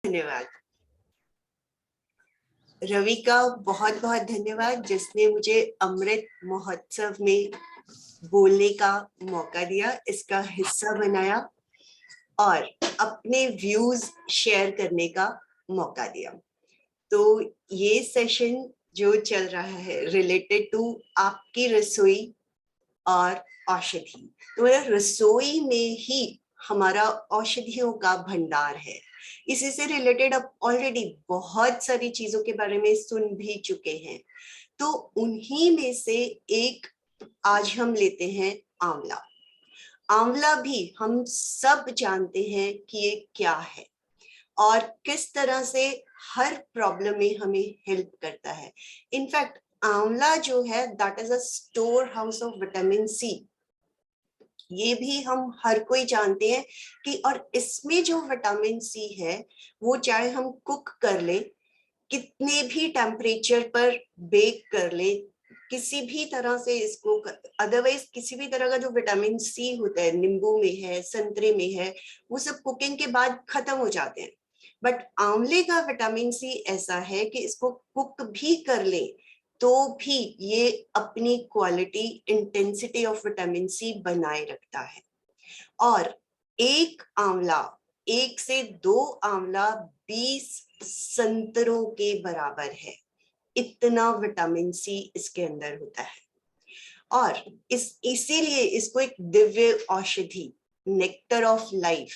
धन्यवाद रवि का, बहुत बहुत धन्यवाद जिसने मुझे अमृत महोत्सव में बोलने का मौका दिया, इसका हिस्सा बनाया और अपने व्यूज शेयर करने का मौका दिया। तो ये सेशन जो चल रहा है रिलेटेड टू आपकी रसोई और औषधि, तो रसोई में ही हमारा औषधियों का भंडार है। इसी से रिलेटेड अब ऑलरेडी बहुत सारी चीजों के बारे में सुन भी चुके हैं, तो उन्हीं में से एक आज हम लेते हैं आंवला। आंवला भी हम सब जानते हैं कि ये क्या है और किस तरह से हर प्रॉब्लम में हमें हेल्प करता है। इनफैक्ट आंवला जो है that is a store house of vitamin C, ये भी हम हर कोई जानते हैं कि, और इसमें जो विटामिन सी है वो चाहे हम कुक कर ले, कितने भी टेम्परेचर पर बेक कर ले, किसी भी तरह से इसको, अदरवाइज किसी भी तरह का जो विटामिन सी होता है, नींबू में है, संतरे में है, वो सब कुकिंग के बाद खत्म हो जाते हैं। बट आंवले का विटामिन सी ऐसा है कि इसको कुक भी कर ले तो भी ये अपनी quality, intensity of vitamin C बनाए रखता है। और एक आंवला, 1 से 2 आंवला 20 संतरों के बराबर है, इतना विटामिन सी इसके अंदर होता है। और इसीलिए इसको एक दिव्य औषधि, नेक्टर ऑफ लाइफ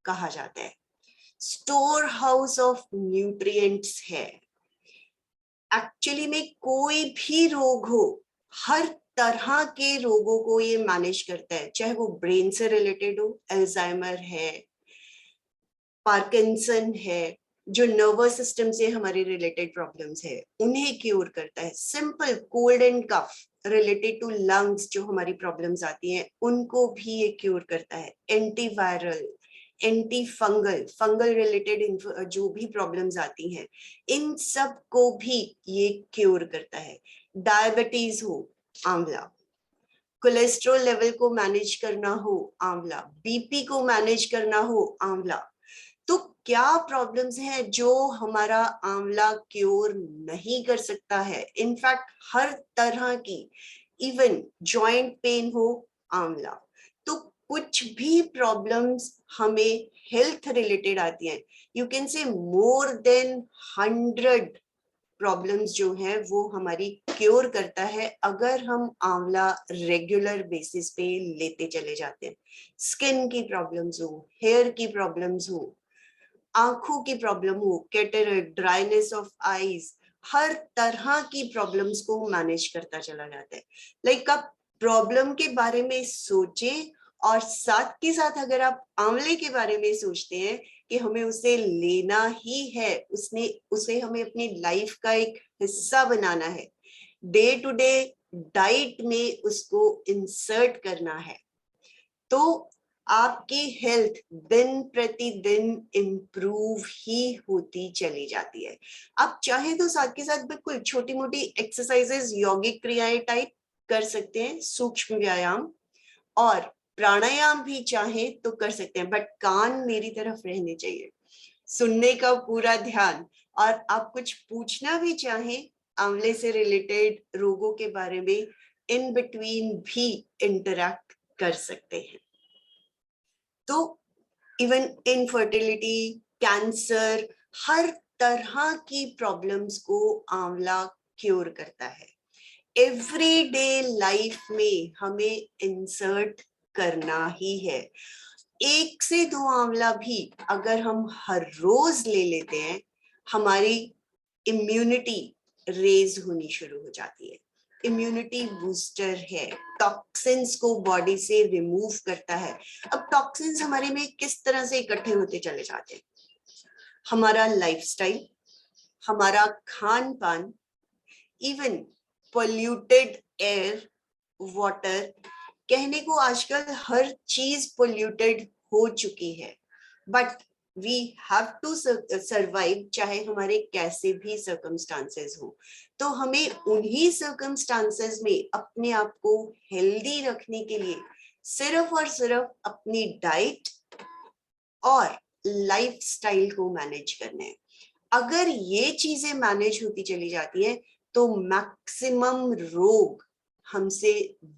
कहा जाता है, स्टोर हाउस ऑफ न्यूट्रिएंट्स है। एक्चुअली में कोई भी रोग हो, हर तरह के रोगों को ये मैनेज करता है, चाहे वो ब्रेन से रिलेटेड हो, अल्जाइमर है, पार्किंसन है, जो नर्वस सिस्टम से हमारे रिलेटेड प्रॉब्लम्स है उन्हें क्योर करता है। Simple cold and cough related to lungs जो हमारी प्रॉब्लम्स आती हैं उनको भी ये क्योर करता है। Antiviral, anti fungal, fungal related जो भी प्रॉब्लम्स आती हैं इन सब को भी ये क्योर करता है। डायबिटीज हो, आंवला, कोलेस्ट्रॉल लेवल को मैनेज करना हो, आंवला, बीपी को मैनेज करना हो, आंवला। तो क्या प्रॉब्लम्स हैं जो हमारा आंवला क्योर नहीं कर सकता है? इनफैक्ट हर तरह की, इवन जॉइंट पेन हो, आंवला। तो कुछ भी प्रॉब्लम्स हमें हेल्थ रिलेटेड आती हैं, you can say more than 100 problems जो है वो हमारी क्योर करता है अगर हम आंवला रेगुलर बेसिस पे लेते चले जाते हैं। स्किन की प्रॉब्लम्स हो, हेयर की प्रॉब्लम्स हो, आंखों की प्रॉब्लम हो, कैटरेक्ट, ड्राइनेस ऑफ आईज, हर तरह की प्रॉब्लम्स को मैनेज करता चला जाता है। लाइक आप प्रॉब्लम के बारे में सोचें और साथ के साथ अगर आप आंवले के बारे में सोचते हैं कि हमें उसे लेना ही है, उसे हमें अपनी लाइफ का एक हिस्सा बनाना है, डे टू डे डाइट में उसको इंसर्ट करना है, तो आपकी हेल्थ दिन प्रतिदिन इम्प्रूव ही होती चली जाती है। आप चाहे तो साथ के साथ बिल्कुल छोटी मोटी एक्सरसाइजेस, यौगिक क्रियाएं टाइप कर सकते हैं, सूक्ष्म व्यायाम और प्राणायाम भी चाहे तो कर सकते हैं, बट कान मेरी तरफ रहने चाहिए, सुनने का पूरा ध्यान। और आप कुछ पूछना भी चाहें आंवले से रिलेटेड रोगों के बारे में, इन बिटवीन भी इंटरैक्ट कर सकते हैं। तो इवन इनफर्टिलिटी, कैंसर, हर तरह की प्रॉब्लम्स को आंवला क्योर करता है। एवरीडे लाइफ में हमें इंसर्ट करना ही है। 1 से 2 आंवला भी अगर हम हर रोज ले लेते हैं, हमारी इम्यूनिटी रेज होनी शुरू हो जाती है। इम्यूनिटी बूस्टर है, टॉक्सिन्स को बॉडी से रिमूव करता है। अब टॉक्सिन्स हमारे में किस तरह से इकट्ठे होते चले जाते हैं? हमारा लाइफस्टाइल, हमारा खान पान, इवन पोल्यूटेड एयर, वाटर, कहने को आजकल हर चीज पोल्यूटेड हो चुकी है, but we have to survive, चाहे हमारे कैसे भी सर्कमस्टांसेस हो। तो हमें उन्हीं सर्कमस्टांसेस में अपने आप को हेल्दी रखने के लिए सिर्फ और सिर्फ अपनी डाइट और लाइफस्टाइल को मैनेज करना है। अगर ये चीजें मैनेज होती चली जाती है तो मैक्सिमम रोग हमसे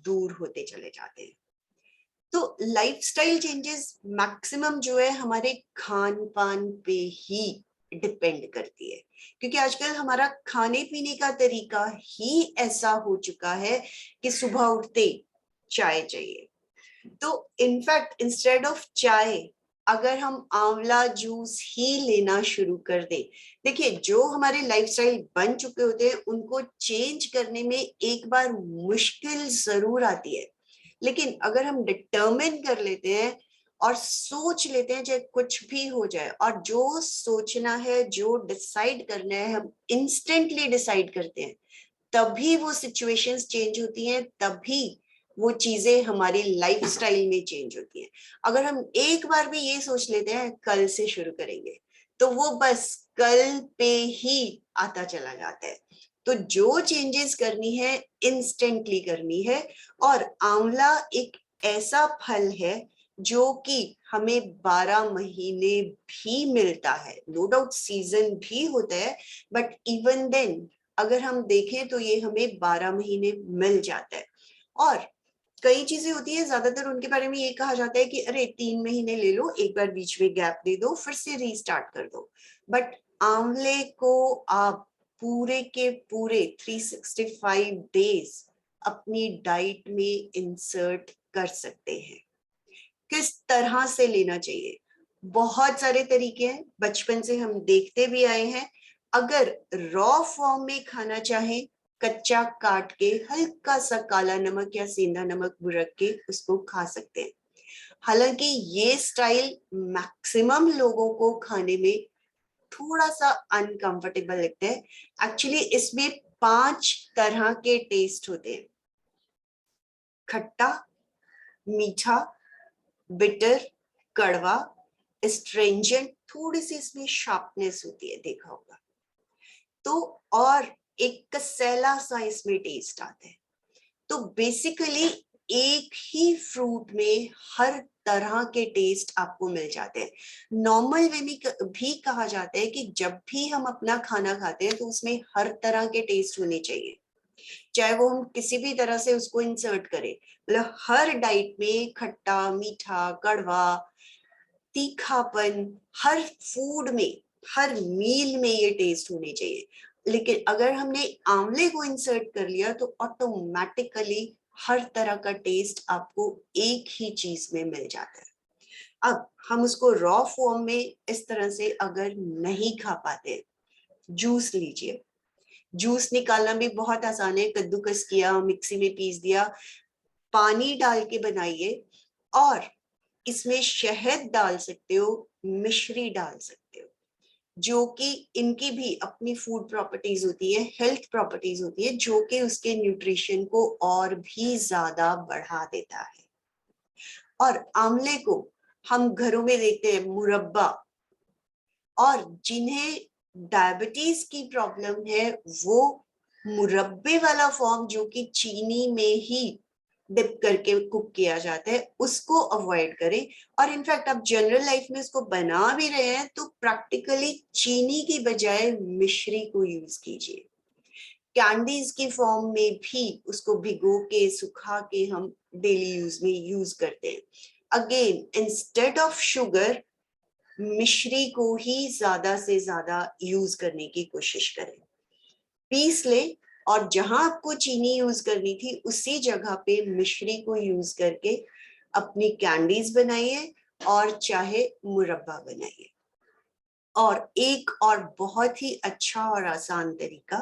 दूर होते चले जाते हैं। तो लाइफस्टाइल चेंजेस मैक्सिमम जो है हमारे खान पान पे ही डिपेंड करती है, क्योंकि आजकल हमारा खाने पीने का तरीका ही ऐसा हो चुका है कि सुबह उठते चाय चाहिए। तो इनफैक्ट इंस्टेड ऑफ चाय अगर हम आंवला जूस ही लेना शुरू कर दें, देखिए जो हमारे लाइफस्टाइल बन चुके होते हैं उनको चेंज करने में एक बार मुश्किल जरूर आती है, लेकिन अगर हम डिटर्मिन कर लेते हैं और सोच लेते हैं चाहे कुछ भी हो जाए, और जो सोचना है जो डिसाइड करना है हम इंस्टेंटली डिसाइड करते हैं, तभी वो सिचुएशंस चेंज होती हैं, तभी वो चीजें हमारी लाइफस्टाइल में चेंज होती हैं। अगर हम एक बार भी ये सोच लेते हैं कल से शुरू करेंगे, तो वो बस कल पे ही आता चला जाता है। तो जो चेंजेस करनी है इंस्टेंटली करनी है। और आंवला एक ऐसा फल है जो कि हमें 12 महीने भी मिलता है। नो डाउट सीजन भी होता है, बट इवन देन अगर हम देखें तो ये हमें 12 महीने मिल जाता है। और कई चीजें होती है, ज्यादातर उनके बारे में ये कहा जाता है कि अरे 3 महीने ले लो, एक बार बीच में गैप दे दो, फिर से रीस्टार्ट कर दो। बट आंवले को आप पूरे के पूरे 365 डेज अपनी डाइट में इंसर्ट कर सकते हैं। किस तरह से लेना चाहिए, बहुत सारे तरीके हैं, बचपन से हम देखते भी आए हैं। अगर रॉ फॉर्म में खाना चाहें, कच्चा काट के हल्का सा काला नमक या सेंधा नमक बुरक के उसको खा सकते हैं। हालांकि ये स्टाइल मैक्सिमम लोगों को खाने में थोड़ा सा अनकंफर्टेबल लगता है। एक्चुअली इसमें 5 तरह के टेस्ट होते हैं: खट्टा, मीठा, बिटर, कड़वा, स्ट्रेंजेंट, थोड़ी सी इसमें शार्पनेस होती है, देखा होगा तो, और एक कसैला सा इसमें टेस्ट आता है। तो बेसिकली एक ही फ्रूट में हर तरह के टेस्ट आपको मिल जाते हैं। नॉर्मल वे में भी कहा जाता है कि जब भी हम अपना खाना खाते हैं तो उसमें हर तरह के टेस्ट होने चाहिए, चाहे वो हम किसी भी तरह से उसको इंसर्ट करें। मतलब हर डाइट में खट्टा, मीठा, कड़वा, तीखापन, हर फूड में, हर मील में ये टेस्ट होने चाहिए। लेकिन अगर हमने आंवले को इंसर्ट कर लिया तो ऑटोमेटिकली हर तरह का टेस्ट आपको एक ही चीज में मिल जाता है। अब हम उसको रॉ फॉर्म में इस तरह से अगर नहीं खा पाते, जूस लीजिए। जूस निकालना भी बहुत आसान है, कद्दूकस किया, मिक्सी में पीस दिया, पानी डाल के बनाइए, और इसमें शहद डाल सकते हो, मिश्री डाल सकते हो, जो कि इनकी भी अपनी फूड प्रॉपर्टीज होती है, हेल्थ प्रॉपर्टीज होती है, जो कि उसके न्यूट्रिशन को और भी ज्यादा बढ़ा देता है। और आंवले को हम घरों में देखते हैं मुरब्बा, और जिन्हें डायबिटीज की प्रॉब्लम है वो मुरब्बे वाला फॉर्म, जो कि चीनी में ही डिप करके कुक किया जाता है, उसको अवॉइड करें। और इनफैक्ट आप जनरल लाइफ में इसको बना भी रहे हैं तो प्रैक्टिकली चीनी की बजाय मिश्री को यूज कीजिए। कैंडीज की फॉर्म में भी उसको भिगो के सुखा के हम डेली यूज में यूज करते हैं। अगेन इंस्टेड ऑफ शुगर, मिश्री को ही ज्यादा से ज्यादा यूज करने की कोशिश करें। पीस ले, और जहां आपको चीनी यूज करनी थी उसी जगह पे मिश्री को यूज करके अपनी कैंडीज बनाइए और चाहे मुरब्बा बनाइए। और एक और बहुत ही अच्छा और आसान तरीका,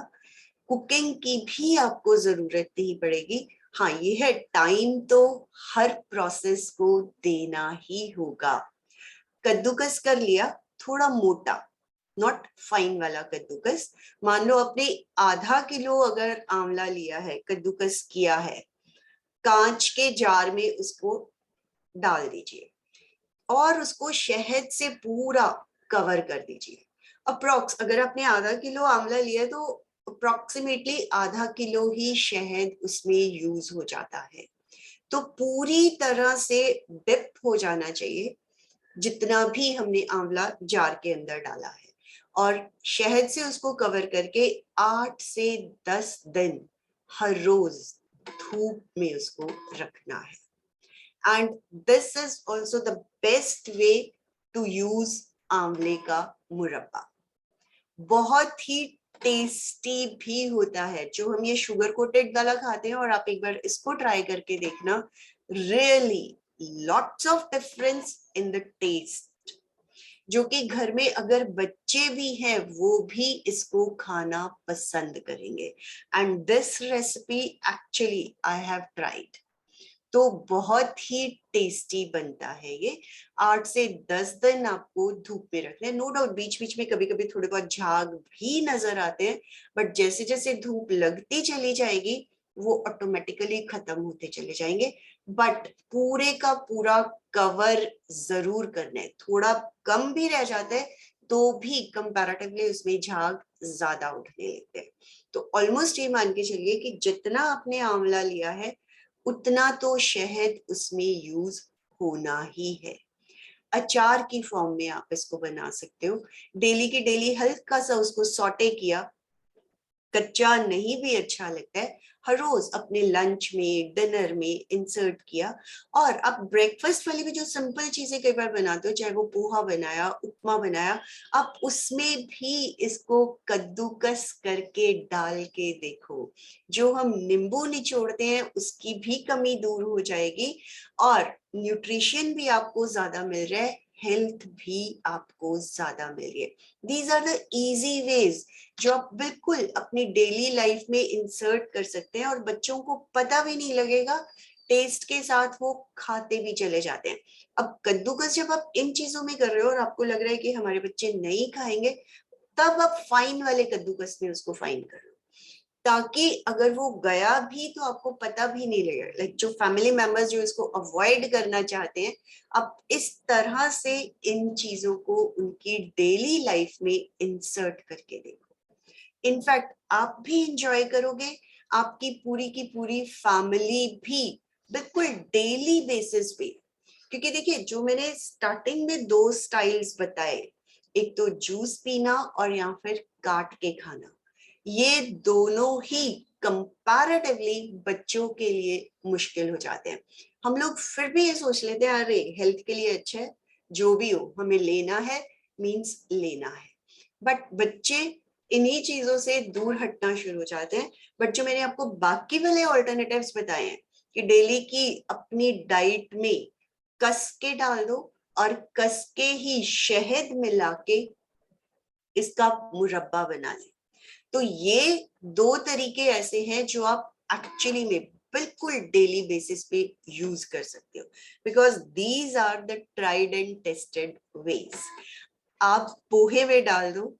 कुकिंग की भी आपको जरूरत नहीं पड़ेगी। हाँ ये है, टाइम तो हर प्रोसेस को देना ही होगा। कद्दूकस कर लिया, थोड़ा मोटा, नॉट फाइन वाला कद्दूकस। मान लो आपने आधा किलो अगर आंवला लिया है, कद्दूकस किया है, कांच के जार में उसको डाल दीजिए और उसको शहद से पूरा कवर कर दीजिए। अप्रोक्स अगर आपने आधा किलो आंवला लिया है तो अप्रोक्सीमेटली आधा किलो ही शहद उसमें यूज हो जाता है। तो पूरी तरह से डिप हो जाना चाहिए। जितना भी हमने आंवला जार के अंदर डाला है, और शहद से उसको कवर करके 8 से 10 दिन हर रोज धूप में उसको रखना है. And this is also the best way to use आंवले का मुरब्बा. बहुत ही टेस्टी भी होता है. जो हम ये शुगर कोटेड वाला खाते हैं, और आप एक बार इसको ट्राई करके देखना, really lots of difference in the taste, जो कि घर में अगर बच्चे भी हैं वो भी इसको खाना पसंद करेंगे. And this recipe actually I have tried, तो बहुत ही टेस्टी बनता है ये. 8 से 10 दिन आपको धूप में रखना है. नो डाउट बीच बीच में कभी कभी थोड़े बहुत झाग भी नजर आते हैं, बट जैसे जैसे धूप लगती चली जाएगी वो ऑटोमेटिकली खत्म होते चले जाएंगे. बट पूरे का पूरा कवर जरूर करना है. थोड़ा कम भी रह जाता है तो भी कंपैरेटिवली उसमें झाग ज्यादा उठने लगते हैं. तो ऑलमोस्ट ये मान के चलिए कि जितना आपने आंवला लिया है उतना तो शहद उसमें यूज होना ही है. अचार की फॉर्म में आप इसको बना सकते हो. डेली की डेली हल्का सा उसको सॉटे किया, कच्चा नहीं भी अच्छा लगता है, हर रोज अपने लंच में डिनर में इंसर्ट किया. और आप ब्रेकफास्ट वाली भी जो सिंपल चीजें कई बार बनाते हो, चाहे वो पोहा बनाया, उपमा बनाया, आप उसमें भी इसको कद्दूकस करके डाल के देखो. जो हम नींबू निचोड़ते हैं उसकी भी कमी दूर हो जाएगी, और न्यूट्रिशन भी आपको ज्यादा मिल रहा है, हेल्थ भी आपको ज्यादा मिल रही है. These are the easy ways जो आप बिल्कुल अपनी डेली लाइफ में इंसर्ट कर सकते हैं, और बच्चों को पता भी नहीं लगेगा, टेस्ट के साथ वो खाते भी चले जाते हैं. अब कद्दूकस जब आप इन चीजों में कर रहे हो और आपको लग रहा है कि हमारे बच्चे नहीं खाएंगे, तब आप फाइन वाले कद्दूकस में उसको फाइन कर लो, ताकि अगर वो गया भी तो आपको पता भी नहीं लगेगा. लाइक जो फैमिली मेंबर्स जो इसको अवॉइड करना चाहते हैं, आप इस तरह से इन चीजों को उनकी डेली लाइफ में इंसर्ट करके देखो. इनफैक्ट आप भी इंजॉय करोगे, आपकी पूरी की पूरी फैमिली भी बिल्कुल डेली बेसिस पे. क्योंकि देखिए जो मैंने स्टार्टिंग में 2 स्टाइल्स बताए, एक तो जूस पीना और या फिर काट के खाना, ये दोनों ही कंपैरेटिवली बच्चों के लिए मुश्किल हो जाते हैं. हम लोग फिर भी ये सोच लेते हैं अरे हेल्थ के लिए अच्छा है, जो भी हो हमें लेना है, मींस लेना है. बट बच्चे इन्हीं चीजों से दूर हटना शुरू हो जाते हैं. बट जो मैंने आपको बाकी वाले ऑल्टरनेटिव्स बताए हैं कि डेली की अपनी डाइट में कस के डाल दो, और कस के ही शहद मिला के इसका मुरब्बा बना लें, तो ये 2 तरीके ऐसे हैं जो आप एक्चुअली में बिल्कुल डेली बेसिस पे यूज कर सकते हो, because these are the tried and tested ways. आप पोहे में डाल दो,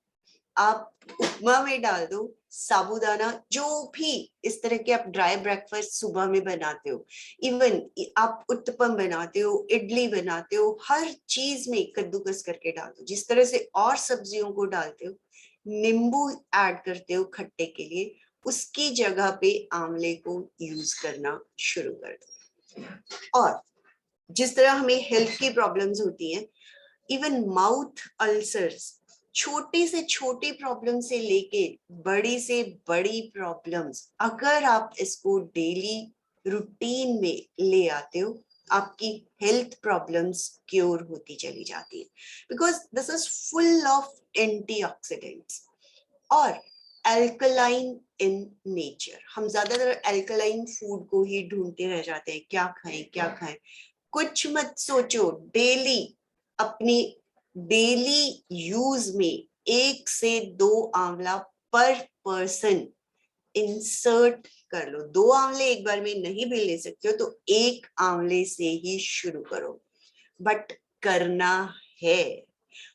आप उपमा में डाल दो, साबूदाना, जो भी इस तरह के आप ड्राई ब्रेकफास्ट सुबह में बनाते हो, इवन आप उत्तपम बनाते हो, इडली बनाते हो, हर चीज में कद्दूकस करके डाल दो. जिस तरह से और सब्जियों को डालते हो, नींबू ऐड करते हो खट्टे के लिए, उसकी जगह पे आंवले को यूज करना शुरू कर दो. और जिस तरह हमें हेल्थ की प्रॉब्लम्स होती हैं, इवन माउथ अल्सर्स, छोटी से छोटी प्रॉब्लम से लेके बड़ी से बड़ी प्रॉब्लम्स, अगर आप इसको डेली रूटीन में ले आते हो, आपकी हेल्थ प्रॉब्लम्स क्योर होती चली जाती है. Because this is full of antioxidants और अल्कलाइन इन नेचर. हम ज्यादातर अल्कलाइन फूड को ही ढूंढते रह जाते हैं, क्या खाएं क्या खाएं. कुछ मत सोचो, डेली अपनी डेली यूज में 1 से 2 आंवला पर पर्सन इंसर्ट कर लो. 2 आंवले एक बार में नहीं भी ले सकते हो तो 1 आंवले से ही शुरू करो, बट करना है.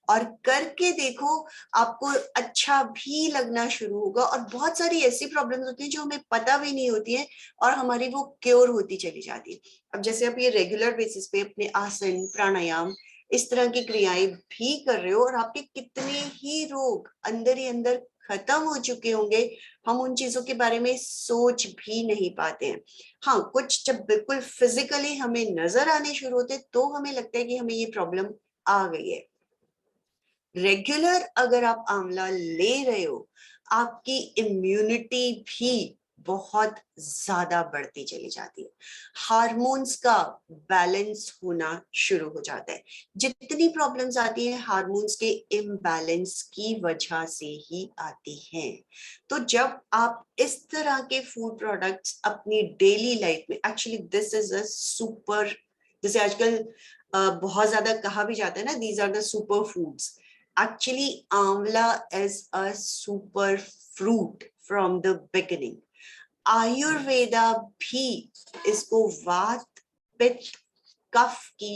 और करके देखो, आपको अच्छा भी लगना शुरू होगा. और बहुत सारी ऐसी प्रॉब्लम्स होती हैं जो हमें पता भी नहीं होती है और हमारी वो क्योर होती चली जाती है. अब जैसे आप ये रेगुलर बेसिस पे अपने आसन प्राणायाम इस तरह की क्रियाएं भी कर रहे हो, और आपके कितने ही रोग अंदर ही अंदर खत्म हो चुके होंगे, हम उन चीजों के बारे में सोच भी नहीं पाते हैं. हाँ, कुछ जब बिल्कुल फिजिकली हमें नजर आने शुरू होते तो हमें लगता है कि हमें ये प्रॉब्लम आ गई है। रेगुलर अगर आप आंवला ले रहे हो, आपकी इम्यूनिटी भी बहुत ज्यादा बढ़ती चली जाती है, हार्मोन्स का बैलेंस होना शुरू हो जाता है। जितनी प्रॉब्लम्स आती है हार्मोन्स के इम्बैलेंस की वजह से ही आती हैं। तो जब आप इस तरह के फूड प्रोडक्ट्स अपनी डेली लाइफ में, actually this is a super, जैसे आजकल बहुत ज्यादा कहा भी जाता है ना, these are the super foods. Actually, amla is a super fruit from the beginning. Ayurveda भी इसको वात पित्त कफ की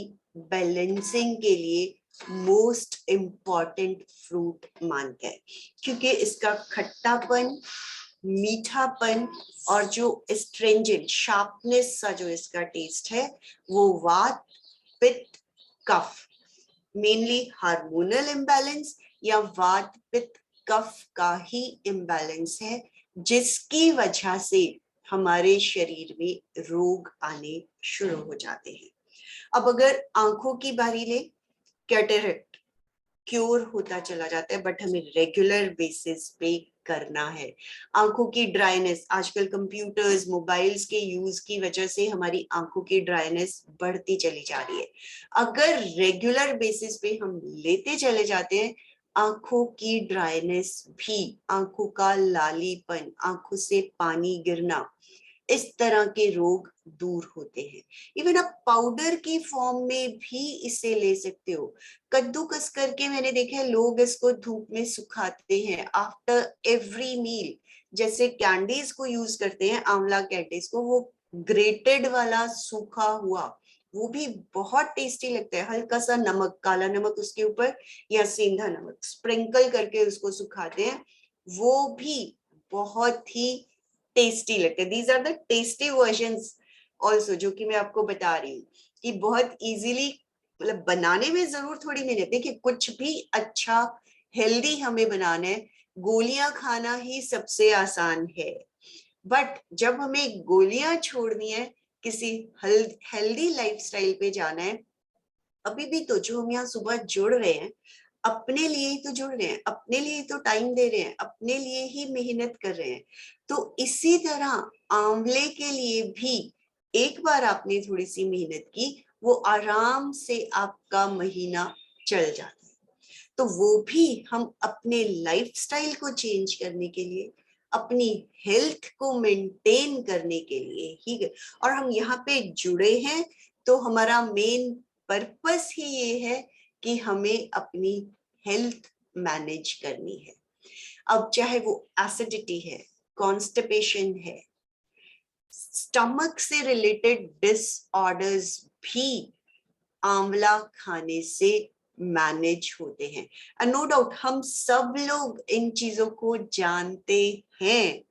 बैलेंसिंग के लिए मोस्ट इम्पॉर्टेंट फ्रूट मानता है, क्योंकि इसका खट्टापन, मीठापन और जो स्ट्रेंजेंट शार्पनेस सा जो इसका टेस्ट है, वो वात पित्त कफ, मेनली हार्मोनल इम्बैलेंस या वात पित्त कफ का ही इम्बैलेंस है, जिसकी वजह से हमारे शरीर में रोग आने शुरू हो जाते हैं। अब अगर आंखों की बारी ले, कैटरेक्ट क्योर होता चला जाता है, बट हमें रेगुलर बेसिस पे करना है। आंखों की ड्राइनेस, आजकल कंप्यूटर्स मोबाइल्स के यूज की वजह से हमारी आंखों की ड्राइनेस बढ़ती चली जा रही है। अगर रेगुलर बेसिस पे हम लेते चले जाते हैं, आंखों की ड्राइनेस भी, आंखों का लालीपन, आंखों से पानी गिरना, इस तरह के रोग दूर होते हैं। इवन आप पाउडर की फॉर्म में भी इसे ले सकते हो। कद्दूकस करके मैंने देखा है लोग इसको धूप में सुखाते हैं आफ्टर एवरी मील, जैसे कैंडीज को यूज करते हैं, आंवला कैंडीज को, वो ग्रेटेड वाला सूखा हुआ, वो भी बहुत टेस्टी लगता है। हल्का सा नमक, काला नमक उसके ऊपर या सेंधा नमक स्प्रिंकल करके उसको सुखाते हैं, वो भी बहुत ही टेस्टी लगते हैं। These are the tasty versions also, जो कि मैं आपको बता रही हूँ कि बहुत इजीली, मतलब बनाने में जरूर थोड़ी मेहनत, देखिए कुछ भी अच्छा हेल्दी हमें बनाना है, गोलियां खाना ही सबसे आसान है, बट जब हमें गोलियां छोड़नी है, किसी हेल्दी लाइफस्टाइल पे जाना है, अभी भी तो जो हम यहाँ सुबह जुड़ रहे हैं, अपने लिए ही तो जुड़ रहे हैं, अपने लिए तो टाइम दे रहे हैं, अपने लिए ही मेहनत कर रहे हैं। तो इसी तरह आंवले के लिए भी एक बार आपने थोड़ी सी मेहनत की, वो आराम से आपका महीना चल जाता है। तो वो भी हम अपने लाइफस्टाइल को चेंज करने के लिए, अपनी हेल्थ को मेंटेन करने के लिए ही, और हम यहाँ पे जुड़े हैं, तो हमारा मेन पर्पस ही ये है कि हमें अपनी हेल्थ मैनेज करनी है। अब चाहे वो एसिडिटी है, कॉन्स्टिपेशन है, स्टमक से रिलेटेड डिसऑर्डर्स भी आंवला खाने से मैनेज होते हैं। एंड नो डाउट हम सब लोग इन चीजों को जानते हैं,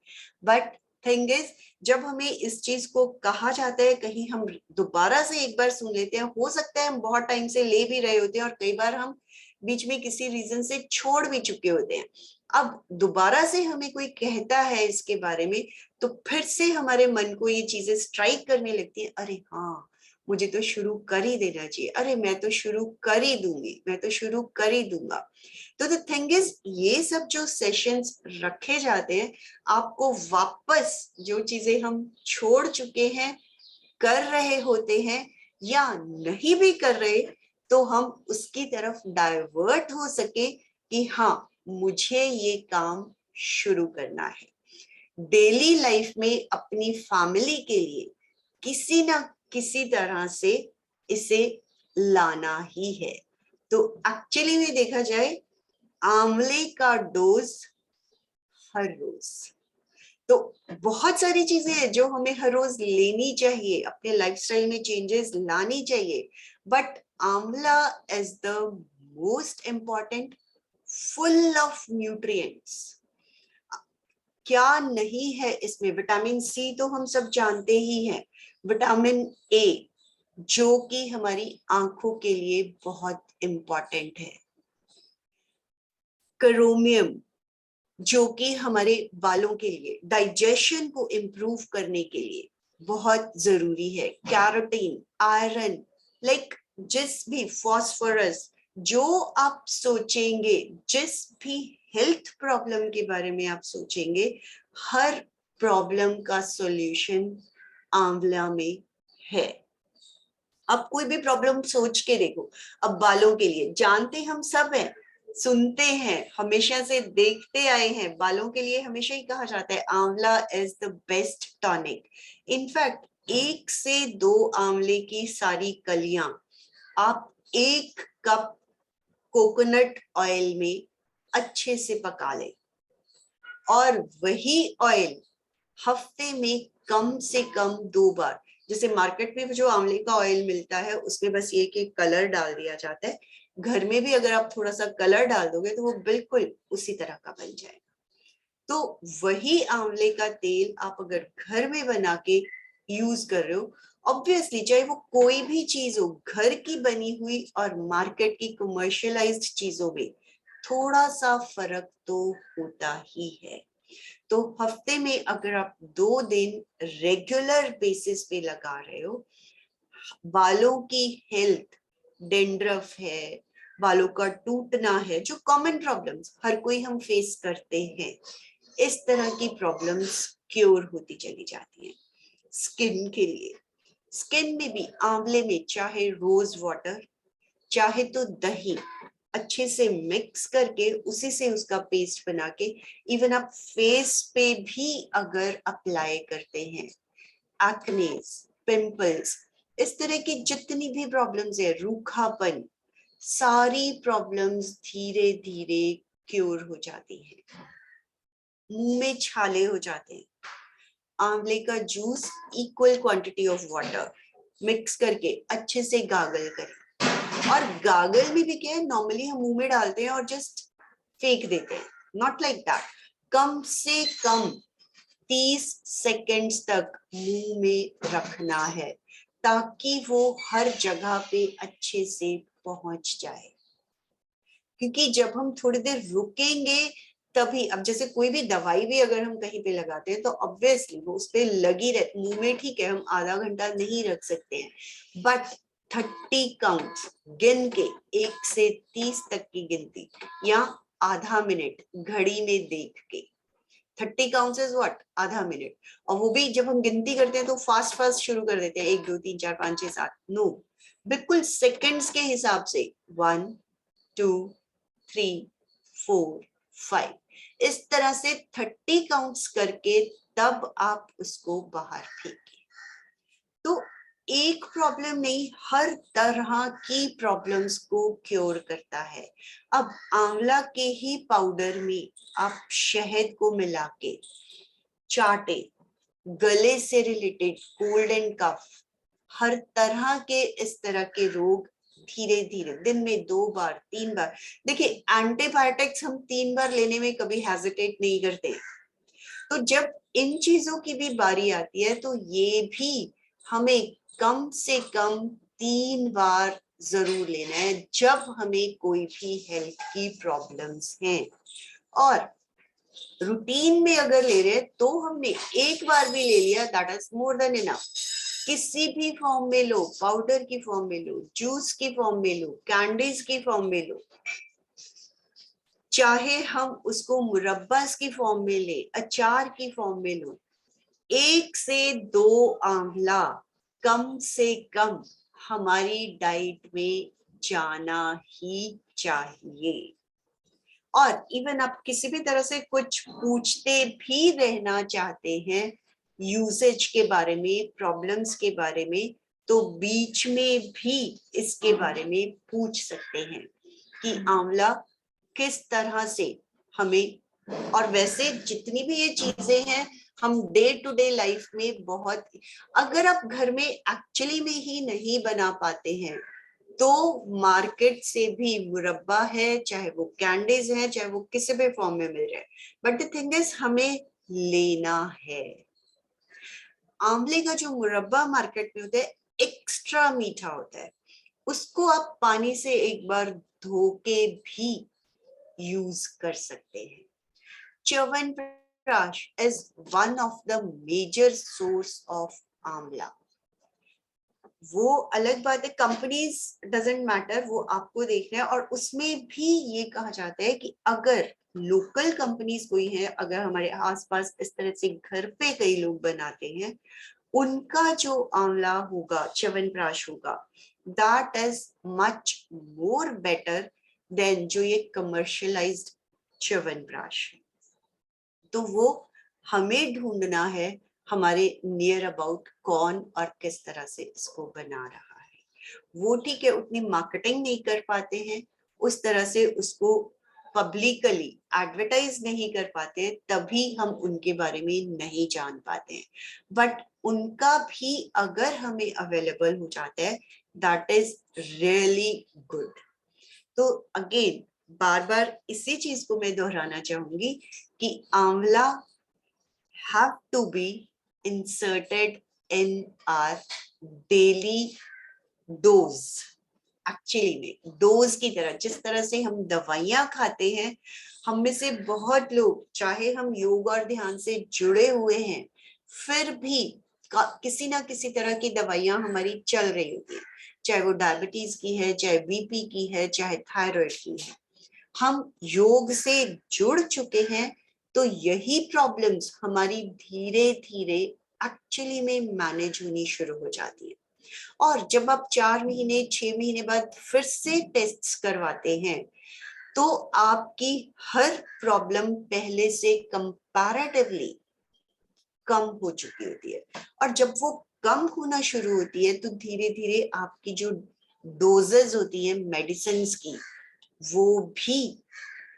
बट थिंग इज, जब हमें इस चीज को कहा जाता है, कहीं हम दोबारा से एक बार सुन लेते हैं, हो सकता है हम बहुत टाइम से ले भी रहे होते हैं और कई बार हम बीच में किसी रीजन से छोड़ भी चुके होते हैं। अब दोबारा से हमें कोई कहता है इसके बारे में, तो फिर से हमारे मन को ये चीजें स्ट्राइक करने लगती है, अरे हाँ, मुझे तो शुरू कर ही देना चाहिए, अरे मैं तो शुरू कर ही दूंगी, मैं तो शुरू कर ही दूंगा। तो द थिंग इज, ये सब जो सेशंस रखे जाते हैं, आपको वापस जो चीजें हम छोड़ चुके हैं, कर रहे होते हैं या नहीं भी कर रहे, तो हम उसकी तरफ डाइवर्ट हो सके कि हाँ, मुझे ये काम शुरू करना है। डेली लाइफ में अपनी फैमिली के लिए किसी ना किसी तरह से इसे लाना ही है। तो एक्चुअली में देखा जाए, आंवले का डोज हर रोज, तो बहुत सारी चीजें हैं जो हमें हर रोज लेनी चाहिए, अपने लाइफस्टाइल में चेंजेस लानी चाहिए, बट आंवला is the most important, full of nutrients. क्या नहीं है इसमें, विटामिन सी तो हम सब जानते ही हैं, विटामिन ए जो कि हमारी आंखों के लिए बहुत इंपॉर्टेंट है, क्रोमियम जो कि हमारे बालों के लिए, डाइजेशन को इम्प्रूव करने के लिए बहुत जरूरी है, कैरोटीन, आयरन, लाइक जिस भी, फास्फोरस, जो आप सोचेंगे, जिस भी हेल्थ प्रॉब्लम के बारे में आप सोचेंगे, हर प्रॉब्लम का सॉल्यूशन आंवला में है। अब कोई भी प्रॉब्लम सोच के देखो, अब बालों के लिए जानते हम सब हैं, सुनते हैं, हमेशा से देखते आए हैं, बालों के लिए हमेशा ही कहा जाता है आंवला is the best tonic. In fact 1 से 2 आंवले की सारी कलियां आप 1 कप कोकोनट ऑयल में अच्छे से पका लें, और वही ऑयल हफ्ते में कम से कम 2 बार, जैसे मार्केट में जो आंवले का ऑयल मिलता है उसमें बस ये कि कलर डाल दिया जाता है, घर में भी अगर आप थोड़ा सा कलर डाल दोगे तो वो बिल्कुल उसी तरह का बन जाएगा। तो वही आंवले का तेल आप अगर घर में बना के यूज कर रहे हो, ऑब्वियसली चाहे वो कोई भी चीज हो, घर की बनी हुई और मार्केट की कमर्शियलाइज्ड चीजों में थोड़ा सा फर्क तो होता ही है। तो हफ्ते में अगर आप 2 दिन रेगुलर बेसिस पे लगा रहे हो, बालों की हेल्थ, डेंड्रफ है, बालों का टूटना है, जो कॉमन प्रॉब्लम्स हर कोई हम फेस करते हैं, इस तरह की प्रॉब्लम्स क्योर होती चली जाती हैं। स्किन के लिए, स्किन में भी आंवले में चाहे रोज वाटर, चाहे तो दही अच्छे से मिक्स करके उसी से उसका पेस्ट बना के इवन आप फेस पे भी अगर अप्लाई करते हैं, एक्नेस, पिंपल्स, इस तरह की जितनी भी प्रॉब्लम्स है, रूखापन, सारी प्रॉब्लम्स धीरे धीरे क्योर हो जाती हैं। मुंह में छाले हो जाते हैं, आंवले का juice equal quantity of water mix करके अच्छे से गागल करें। और गागल में भी क्या है, नॉर्मली हम मुंह में डालते हैं और जस्ट फेंक देते हैं, नॉट लाइक दैट। कम से कम 30 सेकेंड्स तक मुंह में रखना है ताकि वो हर जगह पे अच्छे से पहुंच जाए। क्योंकि जब हम थोड़ी देर रुकेंगे तभी, अब जैसे कोई भी दवाई भी अगर हम कहीं पे लगाते हैं तो ऑब्वियसली वो उस पे लगी रहती मुंह में, ठीक है हम आधा घंटा नहीं रख सकते हैं, बट 30 काउंट्स गिन के 1 से 30 तक की गिनती, या आधा मिनट घड़ी में देख के, 30 काउंट्स इज व्हाट, आधा मिनट। और वो भी जब हम गिनती करते हैं तो फास्ट फास्ट शुरू कर देते हैं, 1 2 3 4 5 6 7, नो, बिल्कुल सेकंड्स के हिसाब से 1 2 3 4 5, इस तरह से 30 काउंट्स करके तब आप उसको बाहर फेंकें। तो एक प्रॉब्लम नहीं, हर तरह की प्रॉब्लम्स को क्योर करता है। अब आंवला के ही पाउडर में आप शहद को मिला के चाटे, गले से रिलेटेड कोल्ड एंड कफ, हर तरह के इस तरह के रोग धीरे धीरे दिन में 2 बार 3 बार, देखिए एंटीबायोटिक्स हम 3 बार लेने में कभी हेजिटेट नहीं करते, तो जब इन चीजों की भी बारी आती है तो ये भी हमें कम से कम 3 बार जरूर लेना है जब हमें कोई भी हेल्थ की प्रॉब्लम्स हैं। और रूटीन में अगर ले रहे हैं तो हमने एक बार भी ले लिया, that is more than enough. किसी भी फॉर्म में लो, पाउडर की फॉर्म में लो, जूस की फॉर्म में लो, कैंडीज की फॉर्म में लो, चाहे हम उसको मुरब्बास की फॉर्म में ले, अचार की फॉर्म में लो, 1 से 2 आंवला कम से कम हमारी डाइट में जाना ही चाहिए। और इवन आप किसी भी तरह से कुछ पूछते भी रहना चाहते हैं यूसेज के बारे में, प्रॉब्लम्स के बारे में, तो बीच में भी इसके बारे में पूछ सकते हैं कि आंवला किस तरह से हमें, और वैसे जितनी भी ये चीजें हैं हम डे टू डे लाइफ में बहुत, अगर आप घर में एक्चुअली में ही नहीं बना पाते हैं तो मार्केट से भी मुरब्बा है, चाहे वो कैंडीज है, चाहे वो किसी भी फॉर्म में मिल रहे हैं, बट द थिंग इज हमें लेना है। आंवले का जो मुरब्बा मार्केट में होता है एक्स्ट्रा मीठा होता है, उसको आप पानी से एक बार धो के भी यूज कर सकते हैं। Chyawanprash is one of the major source of amla. वो अलग बात है, कंपनीज डजंट मैटर, वो आपको देखना है। और उसमें भी ये कहा जाता है कि अगर लोकल कंपनीज कोई है, अगर हमारे आसपास इस तरह से घर पे कई लोग बनाते हैं, उनका जो आंवला होगा, च्यवनप्राश होगा, that is much more better than जो ये कमर्शियलाइज्ड च्यवनप्राश है। तो वो हमें ढूंढना है हमारे नियर अबाउट कौन और किस तरह से इसको बना रहा है। वो ठीक है, उतनी मार्केटिंग नहीं कर पाते हैं, उस तरह से उसको पब्लिकली एडवर्टाइज नहीं कर पाते, तभी हम उनके बारे में नहीं जान पाते हैं। बट उनका भी अगर हमें अवेलेबल हो जाता है, दैट इज रियली गुड। तो अगेन बार बार इसी चीज को मैं दोहराना चाहूंगी कि आंवला have to be inserted in our daily dose। Actually में डोज की तरह, जिस तरह से हम दवाइयां खाते हैं, हम में से बहुत लोग, चाहे हम योग और ध्यान से जुड़े हुए हैं, फिर भी किसी ना किसी तरह की दवाइयां हमारी चल रही होती है, चाहे वो डायबिटीज की है, चाहे बीपी की है, चाहे थायराइड की है। हम योग से जुड़ चुके हैं, तो यही प्रॉब्लम्स हमारी धीरे धीरे एक्चुअली में मैनेज होनी शुरू हो जाती है। और जब आप 4 महीने 6 महीने बाद फिर से टेस्ट्स करवाते हैं, तो आपकी हर प्रॉब्लम पहले से कंपैरेटिवली कम हो चुकी होती है। और जब वो कम होना शुरू होती है, तो धीरे धीरे आपकी जो डोजेस होती है मेडिसिन की, वो भी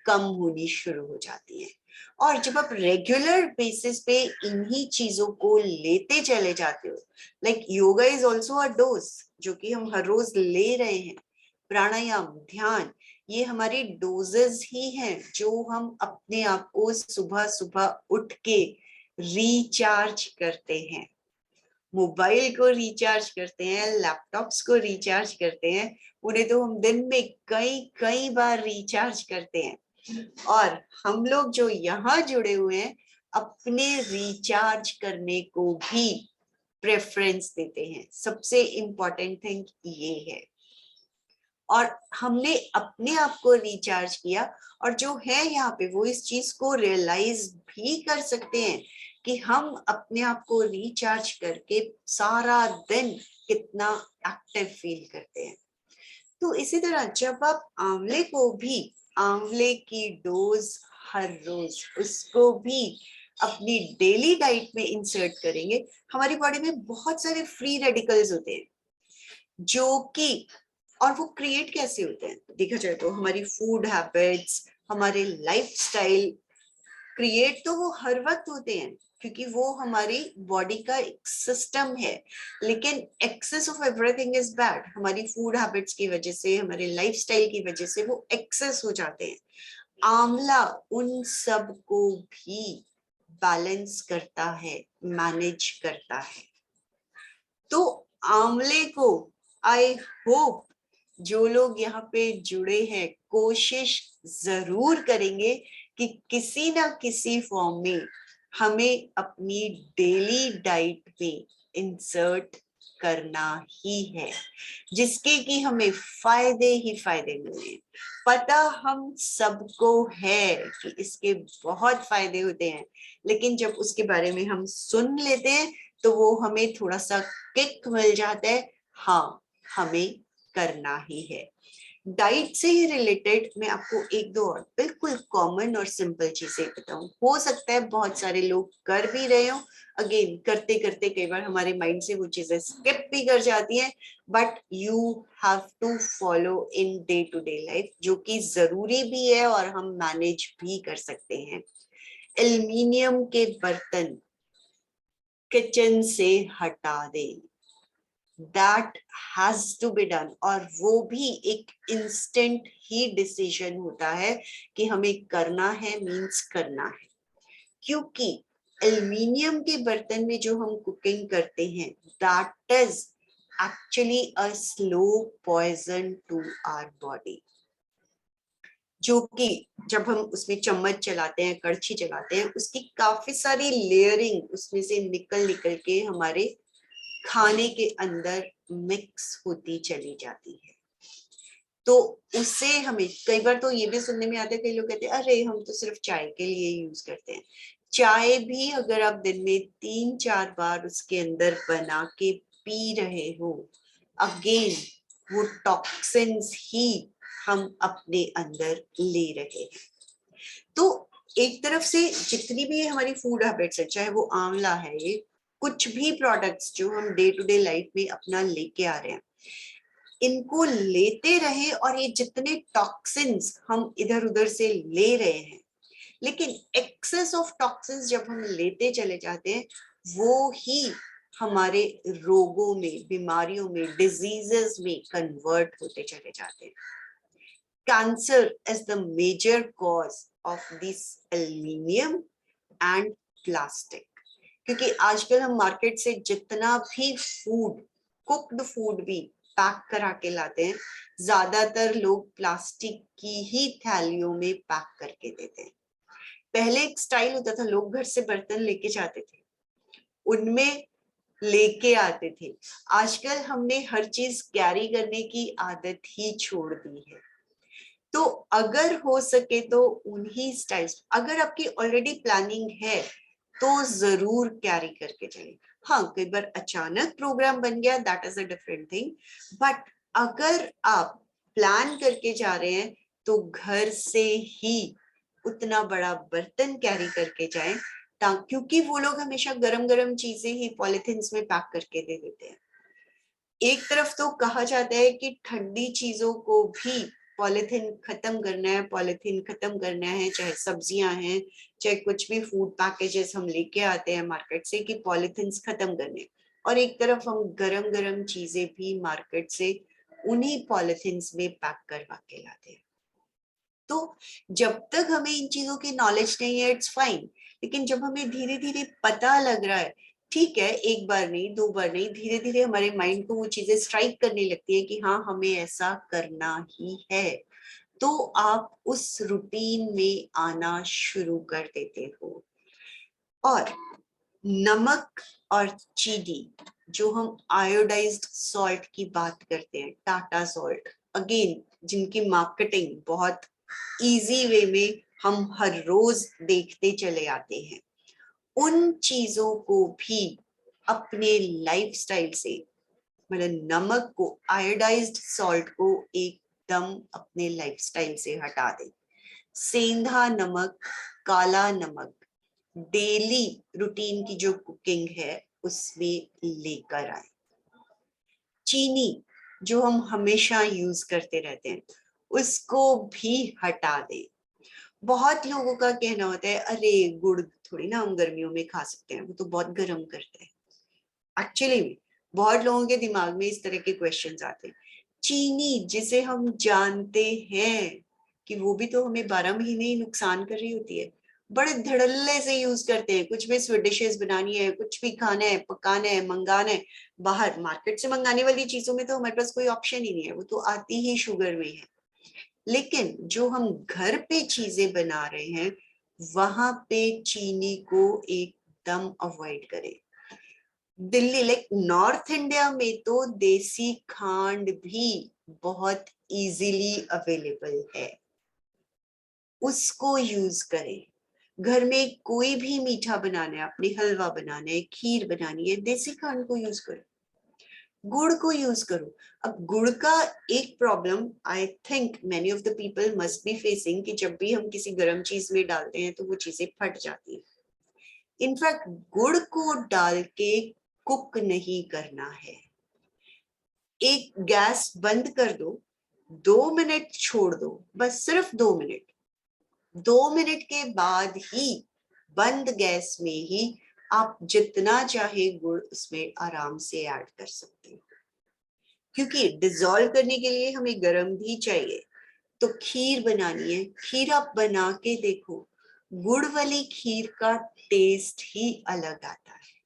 कम होनी शुरू हो जाती है। और जब आप रेगुलर बेसिस पे इन्हीं चीजों को लेते चले जाते हो, like yoga is also a dose, जो कि हम हर रोज ले रहे हैं, प्राणायाम, ध्यान, ये हमारी डोजेस ही हैं जो हम अपने आप को सुबह सुबह उठ के रिचार्ज करते हैं। मोबाइल को रिचार्ज करते हैं, लैपटॉप्स को रिचार्ज करते हैं, उन्हें तो हम दिन में कई कई बार रिचार्ज करते हैं। और हम लोग जो यहाँ जुड़े हुए हैं, अपने रिचार्ज करने को भी प्रेफरेंस देते हैं। सबसे इम्पोर्टेंट थिंग ये है। और हमने अपने आप को रिचार्ज किया, और जो है यहाँ पे वो इस चीज को रियलाइज भी कर सकते हैं कि हम अपने आप को रिचार्ज करके सारा दिन कितना एक्टिव फील करते हैं। तो इसी तरह जब आप आंवले को भी, आंवले की डोज हर रोज उसको भी अपनी डेली डाइट में इंसर्ट करेंगे, हमारी बॉडी में बहुत सारे फ्री रेडिकल्स होते हैं जो कि, और वो क्रिएट कैसे होते हैं देखा जाए तो हमारी फूड हैबिट्स, हमारे लाइफस्टाइल क्रिएट तो वो हर वक्त होते हैं, क्योंकि वो हमारी बॉडी का एक सिस्टम है। लेकिन excess of everything is bad. हमारी फूड हैबिट्स की वजह से, हमारे लाइफस्टाइल की वजह से वो एक्सेस हो जाते हैं। आंवला उन सब को भी बैलेंस करता है, मैनेज करता है। तो आंवले को आई होप जो लोग यहाँ पे जुड़े हैं, कोशिश जरूर करेंगे कि किसी ना किसी फॉर्म में हमें अपनी डेली डाइट में इंसर्ट करना ही है, जिसके कि हमें फायदे ही फायदे मिले। पता हम सबको है कि इसके बहुत फायदे होते हैं, लेकिन जब उसके बारे में हम सुन लेते हैं, तो वो हमें थोड़ा सा किक मिल जाता है, हाँ हमें करना ही है। डाइट से ही रिलेटेड मैं आपको एक दो और बिल्कुल कॉमन और सिंपल चीजें बताऊं। हो सकता है बहुत सारे लोग कर भी रहे हो, अगेन करते करते कई बार हमारे माइंड से वो चीजें स्किप भी कर जाती हैं, but you have to follow in day to day life, जो कि जरूरी भी है और हम मैनेज भी कर सकते हैं। एल्युमिनियम के बर्तन किचन से हटा दें, that has to be done. और वो भी एक इंस्टेंट ही डिसीजन होता है कि हमें करना है, मीन्स करना है। क्योंकि एल्युमिनियम के बर्तन में जो हम कुकिंग करते हैं, that is actually a slow poison to our body, जो कि जब हम उसमें चम्मच चलाते हैं, कड़छी चलाते हैं, उसकी काफी सारी लेयरिंग उसमें से निकल निकल के हमारे खाने के अंदर मिक्स होती चली जाती है। तो उससे हमें कई बार तो ये भी सुनने में आता है, कई लोग कहते हैं अरे हम तो सिर्फ चाय के लिए यूज करते हैं। चाय भी अगर आप दिन में 3-4 बार उसके अंदर बना के पी रहे हो, अगेन वो टॉक्सिन्स ही हम अपने अंदर ले रहे हैं। तो एक तरफ से जितनी भी हमारी फूड हैबिट्स है, चाहे वो आंवला है, ये कुछ भी प्रोडक्ट्स जो हम डे टू डे लाइफ में अपना लेके आ रहे हैं, इनको लेते रहे और ये जितने टॉक्सिन्स हम इधर उधर से ले रहे हैं, लेकिन एक्सेस ऑफ टॉक्सिन्स जब हम लेते चले जाते हैं, वो ही हमारे रोगों में, बीमारियों में, डिजीजेस में कन्वर्ट होते चले जाते हैं। Cancer is the major cause of this aluminium and plastic, क्योंकि आजकल हम मार्केट से जितना भी फूड, कुक्ड फूड भी पैक करा के लाते हैं, ज्यादातर लोग प्लास्टिक की ही थैलियों में पैक करके देते हैं। पहले एक स्टाइल होता था, लोग घर से बर्तन लेके जाते थे, उनमें लेके आते थे। आजकल हमने हर चीज कैरी करने की आदत ही छोड़ दी है। तो अगर हो सके तो उन्हीं स्टाइल्स, अगर आपकी ऑलरेडी प्लानिंग है तो जरूर कैरी करके चले। हाँ, कई बार अचानक प्रोग्राम बन गया, that is a different thing, but अगर आप प्लान करके जा रहे हैं तो घर से ही उतना बड़ा बर्तन कैरी करके जाएं, क्योंकि वो लोग हमेशा गरम गरम चीजें ही पॉलिथिन्स में पैक करके दे देते हैं। एक तरफ तो कहा जाता है कि ठंडी चीजों को भी पॉलिथीन खत्म करना है, पॉलिथीन खत्म करना है, चाहे सब्जियां हैं, चाहे कुछ भी फूड पैकेजेस हम लेके आते हैं मार्केट से, कि पॉलिथीन खत्म करने, और एक तरफ हम गरम गरम चीजें भी मार्केट से उन्हीं पॉलिथीन में पैक करवा के लाते हैं। तो जब तक हमें इन चीजों की नॉलेज नहीं है, इट्स फाइन, लेकिन जब हमें धीरे धीरे पता लग रहा है, ठीक है, एक बार नहीं, 2 बार नहीं, धीरे धीरे हमारे माइंड को वो चीजें स्ट्राइक करने लगती है कि हाँ हमें ऐसा करना ही है, तो आप उस रूटीन में आना शुरू कर देते हो। और नमक और चीनी, जो हम आयोडाइज्ड सॉल्ट की बात करते हैं, टाटा सॉल्ट, अगेन जिनकी मार्केटिंग बहुत इजी वे में हम हर रोज देखते चले आते हैं, उन चीजों को भी अपने लाइफस्टाइल से, मतलब नमक को, आयोडाइज्ड सॉल्ट को एकदम अपने लाइफस्टाइल से हटा दें। सेंधा नमक, काला नमक डेली रूटीन की जो कुकिंग है उसमें लेकर आए। चीनी जो हम हमेशा यूज करते रहते हैं उसको भी हटा दें। बहुत लोगों का कहना होता है अरे गुड़ थोड़ी ना हम गर्मियों में खा सकते हैं, वो तो बहुत गर्म करता है। एक्चुअली बहुत लोगों के दिमाग में इस तरह के क्वेश्चंस आते हैं। चीनी जिसे हम जानते हैं कि वो भी तो हमें 12 महीने ही नुकसान कर रही होती है, बड़े धड़ल्ले से यूज करते हैं। कुछ भी स्वीट डिशेस बनानी है, कुछ भी खाना है, पकाना है, मंगाना है, बाहर मार्केट से मंगाने वाली चीजों में तो हमारे पास कोई ऑप्शन ही नहीं है, वो तो आती ही शुगर में है। लेकिन जो हम घर पे चीजें बना रहे हैं वहां पे चीनी को एकदम अवॉइड करें। दिल्ली, लाइक नॉर्थ इंडिया में तो देसी खांड भी बहुत इजीली अवेलेबल है, उसको यूज करें। घर में कोई भी मीठा बनाना है, अपनी हलवा बनाना है, खीर बनानी है, देसी खांड को यूज करो, गुड़ को यूज करो। अब गुड़ का एक problem I think many of the people must be facing, कि जब भी हम किसी गर्म चीज में डालते हैं तो वो चीजें फट जाती है। इनफैक्ट गुड़ को डाल के कुक नहीं करना है, एक गैस बंद कर दो, 2 मिनट छोड़ दो, बस सिर्फ 2 मिनट, 2 मिनट के बाद ही बंद गैस में ही आप जितना चाहे गुड़ उसमें आराम से ऐड कर सकते हो, क्योंकि डिसॉल्व करने के लिए हमें गर्म भी चाहिए। तो खीर बनानी है, खीर आप बना के देखो, गुड़ वाली खीर का टेस्ट ही अलग आता है।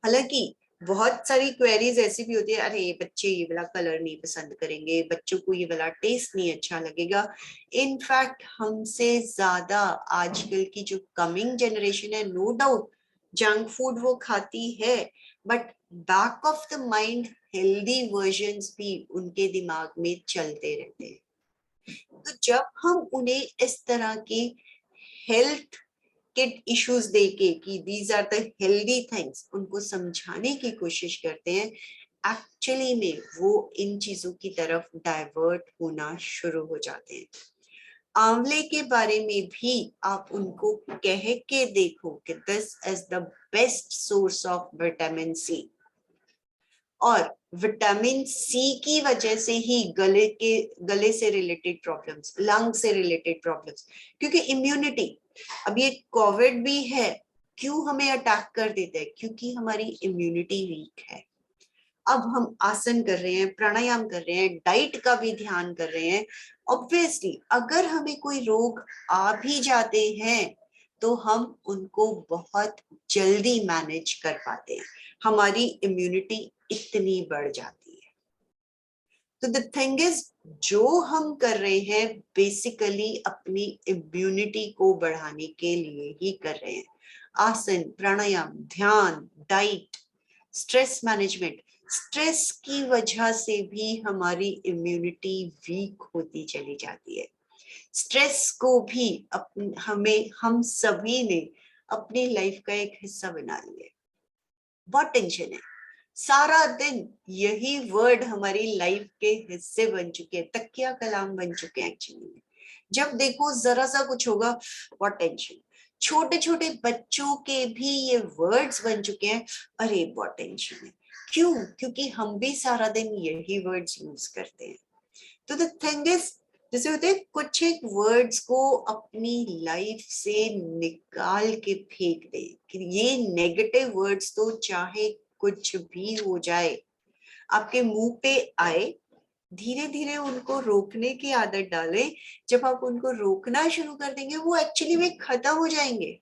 हालांकि बहुत सारी क्वेरीज ऐसी भी होती है, अरे बच्चे ये वाला कलर नहीं पसंद करेंगे, बच्चों को ये वाला टेस्ट नहीं अच्छा लगेगा। इनफैक्ट हमसे ज्यादा आजकल की जो कमिंग जनरेशन है, नो डाउट जंक फूड वो खाती है, but back of the mind healthy versions भी उनके दिमाग में चलते रहते हैं। तो जब हम उन्हें इस तरह के हेल्थ के इश्यूज देके कि these are the healthy things उनको समझाने की कोशिश करते हैं, एक्चुअली में वो इन चीजों की तरफ डाइवर्ट होना शुरू हो जाते हैं। आंवले के बारे में भी आप उनको कह के देखो कि this is the best source of vitamin C, और विटामिन सी की वजह से ही गले से रिलेटेड प्रॉब्लम्स, लंग से रिलेटेड प्रॉब्लम्स, क्योंकि इम्यूनिटी, अब ये कोविड भी है, क्यों हमें अटैक कर देता है? क्योंकि हमारी इम्यूनिटी वीक है। अब हम आसन कर रहे हैं, प्राणायाम कर रहे हैं, डाइट का भी ध्यान कर रहे हैं, ऑब्वियसली अगर हमें कोई रोग आ भी जाते हैं तो हम उनको बहुत जल्दी मैनेज कर पाते हैं, हमारी इम्यूनिटी इतनी बढ़ जाती है। तो द थिंग इज, जो हम कर रहे हैं बेसिकली अपनी इम्यूनिटी को बढ़ाने के लिए ही कर रहे हैं। आसन, प्राणायाम, ध्यान, डाइट, स्ट्रेस मैनेजमेंट, स्ट्रेस की वजह से भी हमारी इम्यूनिटी वीक होती चली जाती है। स्ट्रेस को भी हम सभी ने अपनी लाइफ का एक हिस्सा बना लिया है। बहुत टेंशन है, सारा दिन यही वर्ड हमारी लाइफ के हिस्से बन चुके हैं, तकिया कलाम बन चुके हैं एक्चुअली में। जब देखो जरा सा कुछ होगा, बहुत टेंशन। छोटे छोटे बच्चों के भी ये वर्ड्स बन चुके हैं, अरे बहुत टेंशन है। क्यों? क्योंकि हम भी सारा दिन यही वर्ड्स यूज करते हैं। तो द थिंग इज, जैसे होते हैं कुछ एक वर्ड्स को अपनी लाइफ से निकाल के फेंक दे कि ये नेगेटिव वर्ड्स तो चाहे कुछ भी हो जाए आपके मुंह पे आए, धीरे धीरे उनको रोकने की आदत डालें। जब आप उनको रोकना शुरू कर देंगे वो एक्चुअली में खत्म हो जाएंगे,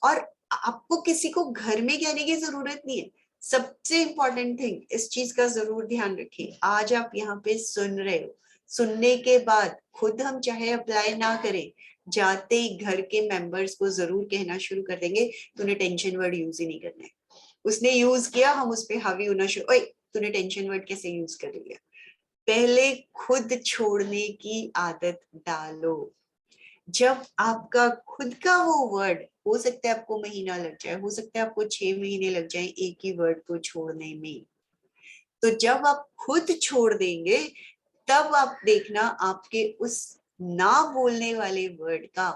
और आपको किसी को घर में कहने की जरूरत नहीं है। सबसे इंपॉर्टेंट थिंग, इस चीज का जरूर ध्यान रखिए, आज आप यहाँ पे सुन रहे हो, सुनने के बाद खुद हम चाहे अप्लाई ना करें, जाते ही घर के मेंबर्स को जरूर कहना शुरू कर देंगे, तूने टेंशन वर्ड यूज ही नहीं करना है। उसने यूज किया, हम उस पर हावी होना शुरू, ओए तूने टेंशन वर्ड कैसे यूज कर लिया? पहले खुद छोड़ने की आदत डालो। जब आपका खुद का वो वर्ड, हो सकता है आपको महीना लग जाए, हो सकता है आपको 6 महीने लग जाए एक ही वर्ड को छोड़ने में, तो जब आप खुद छोड़ देंगे तब आप देखना आपके उस ना बोलने वाले वर्ड का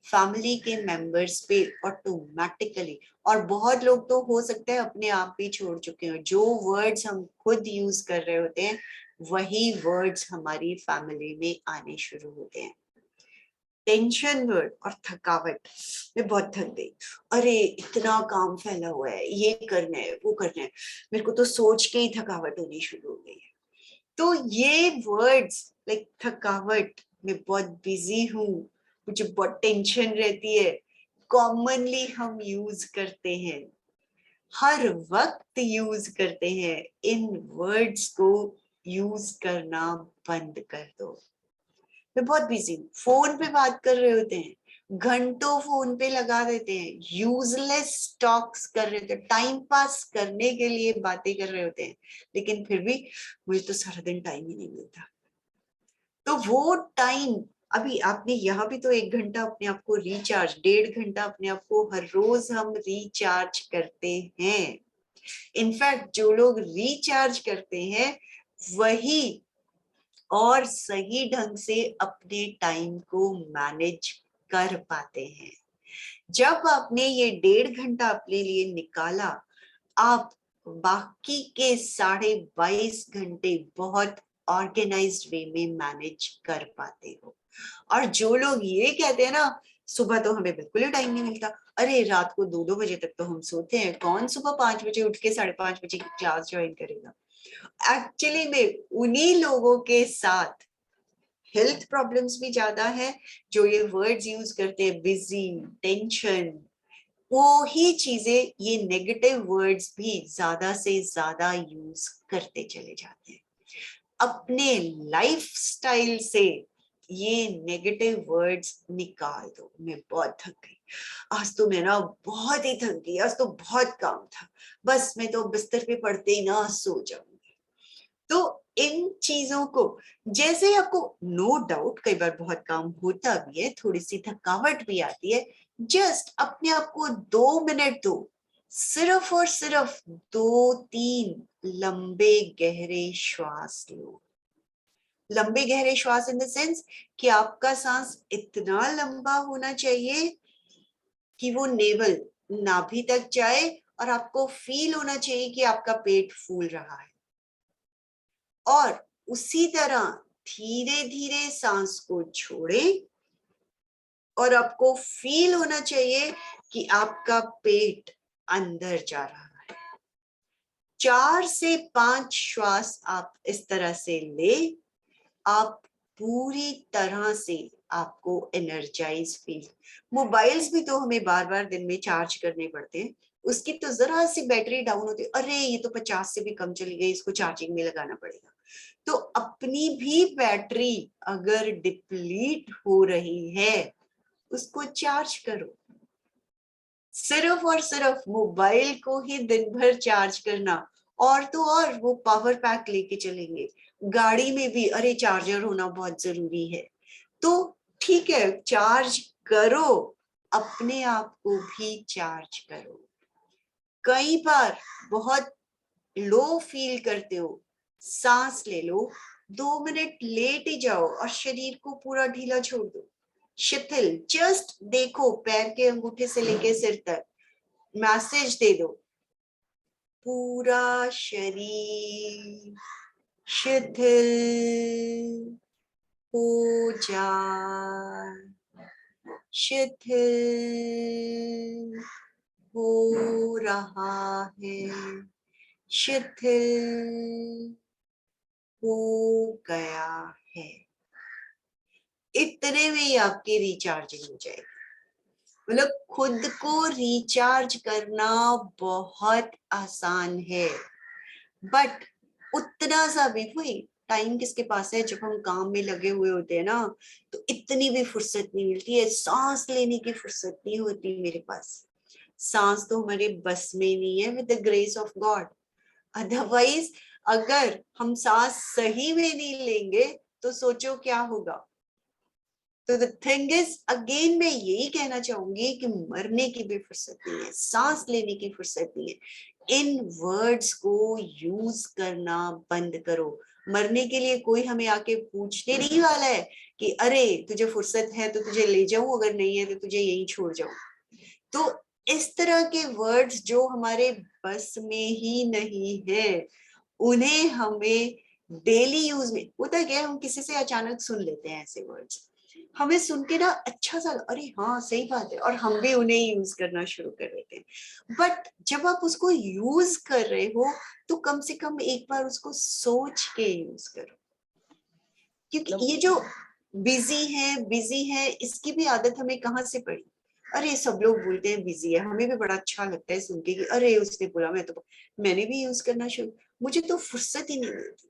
फैमिली के मेंबर्स पे ऑटोमेटिकली, और बहुत लोग तो हो सकता है अपने आप भी छोड़ चुके हो, जो वर्ड्स हम खुद यूज कर रहे होते हैं वही वर्ड्स हमारी फैमिली में आने शुरू होते हैं। टेंशन वर्ड और थकावट, मैं बहुत थक गई, अरे इतना काम फैला हुआ है, ये करना है वो करना है, मेरे को तो सोच के ही थकावट होनी शुरू हो गई है। तो ये वर्ड्स लाइक थकावट, मैं बहुत बिजी हूँ, मुझे बहुत टेंशन रहती है, कॉमनली हम यूज करते हैं, हर वक्त यूज करते हैं। इन वर्ड्स को यूज करना बंद कर दो। मैं बहुत बिजी हूँ, फोन पे बात कर रहे होते हैं, घंटों फोन पे लगा देते हैं, यूजलेस टॉक्स कर रहे होते हैं, टाइम पास करने के लिए बातें कर रहे होते हैं, लेकिन फिर भी मुझे तो सारा दिन टाइम ही नहीं मिलता। तो वो टाइम, अभी आपने यहाँ भी तो 1 घंटा अपने आप को रिचार्ज, 1.5 घंटा अपने आप को हर रोज हम रिचार्ज करते हैं। इनफैक्ट जो लोग रिचार्ज करते हैं वही और सही ढंग से अपने टाइम को मैनेज कर पाते हैं। जब आपने ये 1.5 घंटा अपने लिए निकाला, आप बाकी के 22.5 घंटे बहुत ऑर्गेनाइज्ड वे में मैनेज कर पाते हो। और जो लोग ये कहते हैं ना, सुबह तो हमें बिल्कुल ही टाइम नहीं मिलता, अरे रात को 2-2 बजे तक तो हम सोते हैं, कौन सुबह 5 बजे उठ के 5:30 बजे की क्लास ज्वाइन करेगा? एक्चुअली में उन्हीं लोगों के साथ हेल्थ प्रॉब्लम्स भी ज्यादा है, जो ये वर्ड्स यूज करते हैं, बिजी, टेंशन, वो ही चीजें, ये नेगेटिव वर्ड्स भी ज्यादा से ज्यादा यूज करते चले जाते हैं। अपने लाइफस्टाइल से ये नेगेटिव वर्ड्स निकाल दो। मैं बहुत थक गई, आज तो मैं ना बहुत ही थक गई, आज तो बहुत काम था, बस मैं तो बिस्तर पे पड़ते ही ना सो जाऊंगी। तो इन चीजों को, जैसे ही आपको नो डाउट कई बार बहुत काम होता भी है, थोड़ी सी थकावट भी आती है, जस्ट अपने आप को 2 मिनट दो, सिर्फ और सिर्फ 2-3 लंबे गहरे श्वास लो। लंबे गहरे श्वास इन द सेंस कि आपका सांस इतना लंबा होना चाहिए कि वो नेवल नाभि तक जाए और आपको फील होना चाहिए कि आपका पेट फूल रहा है। और उसी तरह धीरे धीरे सांस को छोड़ें और आपको फील होना चाहिए कि आपका पेट अंदर जा रहा है। 4 से 5 श्वास आप इस तरह से ले, आप पूरी तरह से आपको एनर्जाइज फील। मोबाइल्स भी तो हमें बार बार दिन में चार्ज करने पड़ते हैं, उसकी तो जरा सी बैटरी डाउन होती है, अरे ये तो 50 से भी कम चली गई, इसको चार्जिंग में लगाना पड़ेगा। तो अपनी भी बैटरी अगर डिप्लीट हो रही है, उसको चार्ज करो। सिर्फ और सिर्फ मोबाइल को ही दिन भर चार्ज करना, और तो और वो पावर पैक लेके चलेंगे, गाड़ी में भी अरे चार्जर होना बहुत जरूरी है, तो ठीक है चार्ज करो, अपने आप को भी चार्ज करो। कई बार बहुत लो फील करते हो, सांस ले लो, 2 मिनट लेट ही जाओ और शरीर को पूरा ढीला छोड़ दो, शिथिल, जस्ट देखो पैर के अंगूठे से लेके सिर तक, मैसेज दे दो, पूरा शरीर शिथिल हो जाए, शिथिल हो रहा है, शिथिल हो गया है। इतने में ही आपकी रिचार्जिंग हो जाएगी। मतलब खुद को रिचार्ज करना बहुत आसान है, बट उतना सा भी, वही टाइम किसके पास है, जब हम काम में लगे हुए होते हैं ना, तो इतनी भी फुर्सत नहीं मिलती है, सांस लेने की फुर्सत नहीं होती मेरे पास। सांस तो हमारे बस में नहीं है, with the grace of God. Otherwise अगर हम सांस सही में नहीं लेंगे तो सोचो क्या होगा। तो द थिंग इज, अगेन मैं यही कहना चाहूंगी कि मरने की भी फुर्सत नहीं है, सांस लेने की फुर्सत नहीं है। इन वर्ड्स को यूज करना बंद करो। मरने के लिए कोई हमें आके पूछने नहीं वाला है कि अरे तुझे फुर्सत है तो तुझे ले जाऊं, अगर नहीं है तो तुझे यहीं छोड़ जाऊं। तो इस तरह के वर्ड्स जो हमारे बस में ही नहीं है, उन्हें हमें डेली यूज में, होता क्या है, हम किसी से अचानक सुन लेते हैं ऐसे वर्ड्स, हमें सुन के ना अच्छा सा, अरे हाँ सही बात है, और हम भी उन्हें यूज करना शुरू कर देते हैं। बट जब आप उसको यूज कर रहे हो तो कम से कम एक बार उसको सोच के यूज करो, क्योंकि ये जो बिजी है इसकी भी आदत हमें कहाँ से पड़ी। अरे सब लोग बोलते हैं बिजी है, हमें भी बड़ा अच्छा लगता है सुन के कि अरे उसने बोला, मैंने भी यूज करना शुरू, मुझे तो फुर्सत ही नहीं मिलती।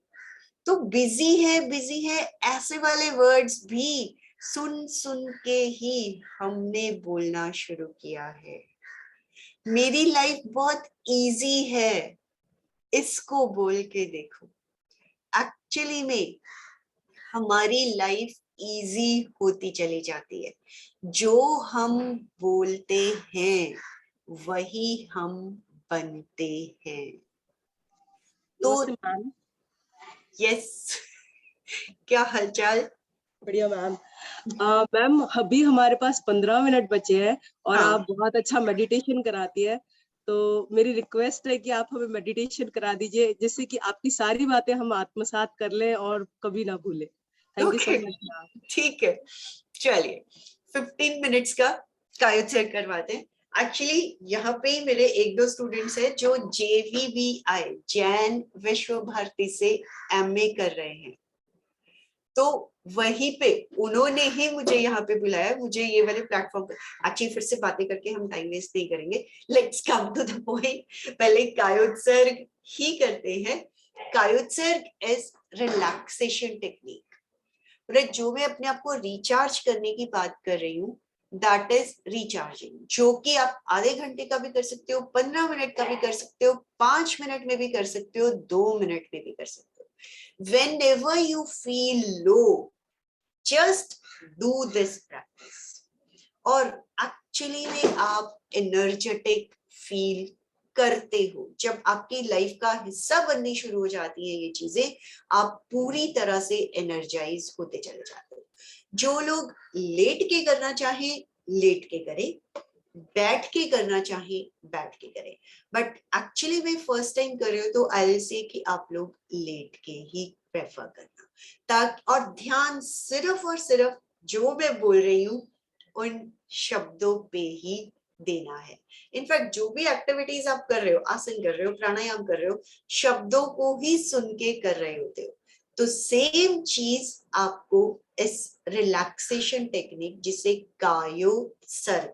तो बिजी है ऐसे वाले वर्ड्स भी सुन सुन के ही हमने बोलना शुरू किया है। मेरी लाइफ बहुत इजी है, इसको बोल के देखो। एक्चुअली में हमारी लाइफ इजी होती चली जाती है, जो हम बोलते हैं वही हम बनते हैं। तो नमस्ते मैम। यस, क्या हालचाल? बढ़िया मैम। मैम अभी हमारे पास 15 मिनट बचे हैं और हाँ, आप बहुत अच्छा मेडिटेशन कराती है, तो मेरी रिक्वेस्ट है कि आप हमें मेडिटेशन करा दीजिए, जिससे कि आपकी सारी बातें हम आत्मसात कर लें और कभी ना भूलें। Thank you so okay, much ma'am. ठीक है, चलिए 15 मिनट्स का कायोत्सर्ग करवाते हैं। एक्चुअली यहाँ पे ही मेरे 1-2 स्टूडेंट्स हैं जो JVVI जैन विश्व भारती से MA कर रहे हैं, तो वहीं पे उन्होंने ही मुझे यहाँ पे बुलाया, मुझे ये वाले प्लेटफॉर्म पे। एक्चुअली फिर से बातें करके हम टाइम वेस्ट नहीं करेंगे, let's come to the point. पहले कायोत्सर्ग ही करते हैं। Kayotsarg is relaxation technique. जो मैं अपने आप को रिचार्ज करने की बात कर रही हूँ, दैट इज रिचार्जिंग, जो कि आप आधे घंटे का भी कर सकते हो, 15 मिनट का भी कर सकते हो, 5 मिनट में भी कर सकते हो, 2 मिनट में भी कर सकते हो। Whenever you feel low, just do this practice और एक्चुअली में आप एनर्जेटिक फील करते हो। जब आपकी लाइफ का हिस्सा बननी शुरू हो जाती है ये चीजें, आप पूरी तरह से एनर्जाइज होते चले जाते हो। जो लोग लेट के करना चाहे लेट के करें, बैठ के करना चाहे बैठ के करें, बट एक्चुअली मैं फर्स्ट टाइम कर रही हूँ तो आई विल से कि आप लोग लेट के ही प्रेफर करना, ताकि और ध्यान सिर्फ और सिर्फ जो मैं बोल रही हूँ उन शब्दों पे ही देना है। इनफैक्ट जो भी एक्टिविटीज आप कर रहे हो, आसन कर रहे हो, प्राणायाम कर रहे हो, शब्दों को ही सुन के कर रहे होते हो। तो सेम चीज आपको इस रिलैक्सेशन टेक्निक जिसे कायोत्सर्ग,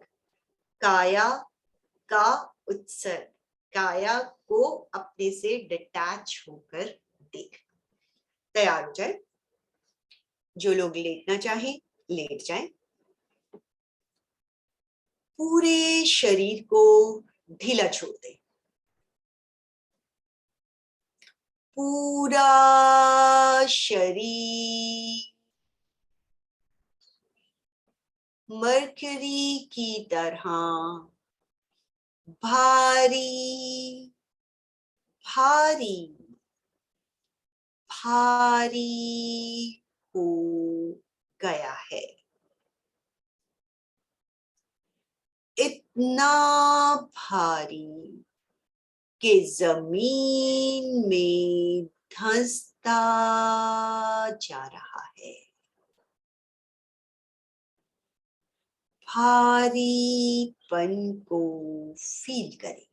काया का उत्सर्ग, काया को अपने से डिटैच होकर देख, तैयार हो जाए। जो लोग लेटना चाहे लेट जाएं, पूरे शरीर को ढीला छोड़ दें, पूरा शरीर मरकरी की तरह भारी भारी भारी हो गया है। इतना भारी कि जमीन में धंसता जा रहा है। भारीपन को फील करें।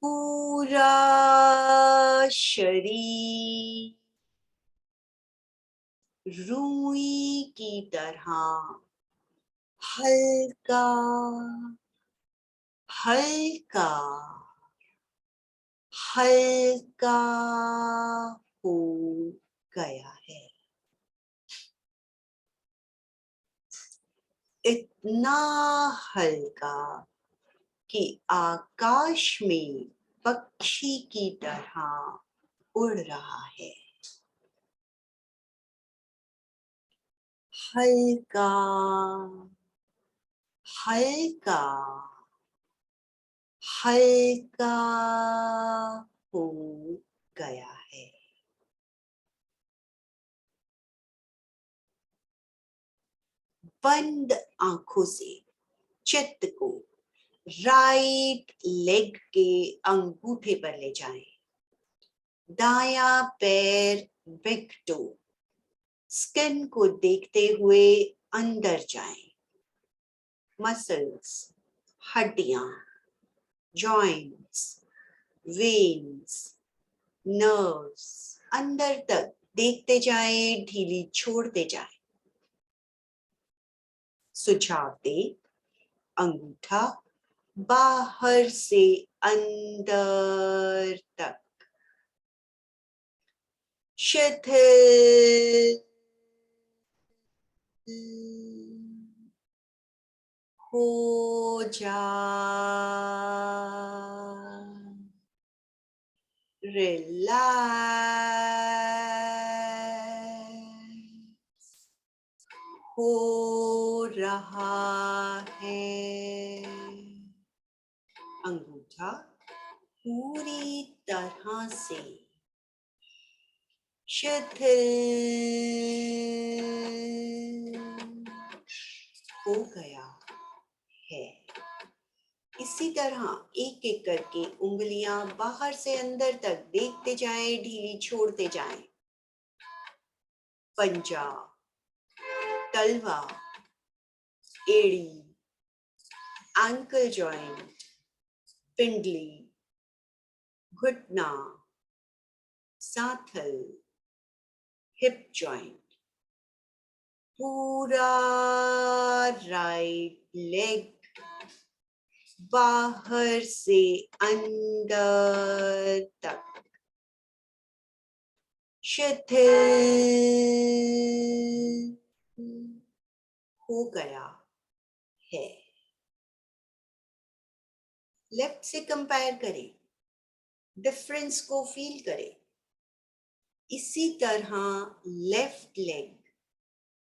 पूरा शरीर रुई की तरह हल्का हल्का हल्का हो गया है। इतना हल्का कि आकाश में पक्षी की तरह उड़ रहा है। हल्का हल्का हल्का हो गया है। बंद आंखों से चित्त को राइट लेग के अंगूठे पर ले जाएं। दाया पैर बिग टो स्किन को देखते हुए अंदर जाएं। मसल्स, हड्डियां, जॉइंट्स, वेन्स, नर्व्स अंदर तक देखते जाएं, ढीली छोड़ते जाएं। सुझाव दे, अंगूठा बाहर से अंदर तक शिथिल हो जा, रिलैक्स हो रहा है। अंगूठा पूरी तरह से शिथिल हो गया है। इसी तरह एक एक करके उंगलियां बाहर से अंदर तक देखते जाएं, ढीली छोड़ते जाएं। पंजा, तलवा, एड़ी, एंकल जॉइंट, पिंडली, घुटना, सांथल, हिप जॉइंट, पूरा राइट लेग बाहर से अंदर तक शिथिल हो गया है। लेफ्ट से कंपेयर करें, डिफरेंस को फील करें। इसी तरह लेफ्ट लेग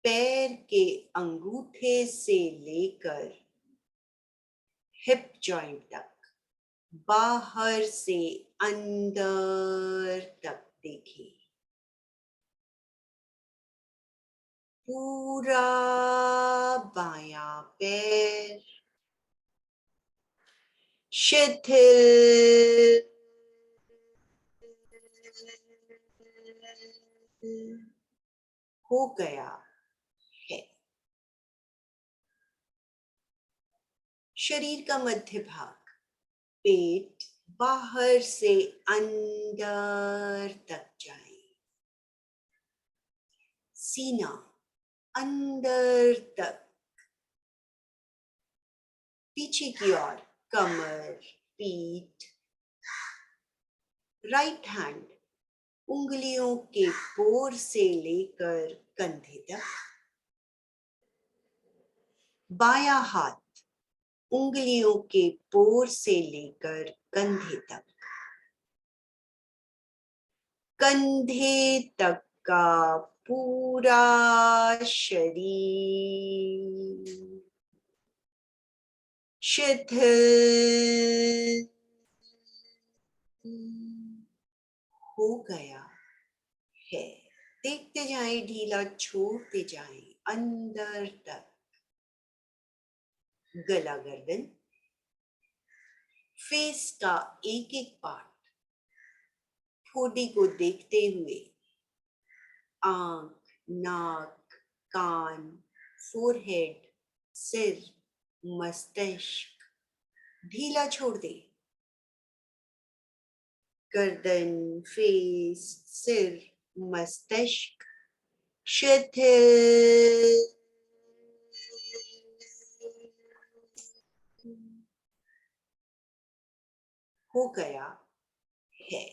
पैर के अंगूठे से लेकर हिप जॉइंट तक, बाहर से अंदर तक देखिए। पूरा बायां पैर शिथिल हो गया है। शरीर का मध्य भाग, पेट बाहर से अंदर तक जाए, सीना अंदर तक, पीछे की ओर कमर, पीठ। राइट हैंड उंगलियों के पोर से लेकर कंधे तक, बायां हाथ उंगलियों के पोर से लेकर कंधे तक, कंधे तक का पूरा शरीर शिथिल हो गया है। देखते जाएं, ढीला छोड़ते जाएं अंदर तक। गला, गर्दन, फेस का एक एक पार्ट ठोड़ी को देखते हुए, आंख, नाक, कान, फोरहेड, सिर, मस्तिष्क ढीला छोड़ दे। गर्दन, फेस, सिर, मस्तिष्क शिथिल हो गया है।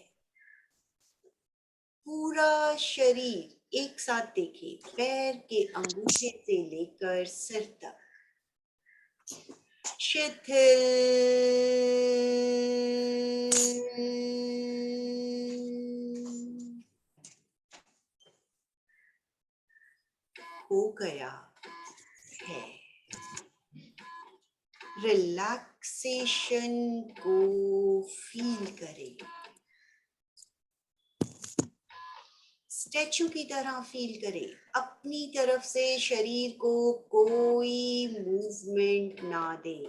पूरा शरीर एक साथ देखिए, पैर के अंगूठे से लेकर सिर तक शिथिल हो गया है। रिलैक्सेशन को फील करें, स्टैचू की तरह फील करें। अपनी तरफ से शरीर को कोई मूवमेंट ना दे,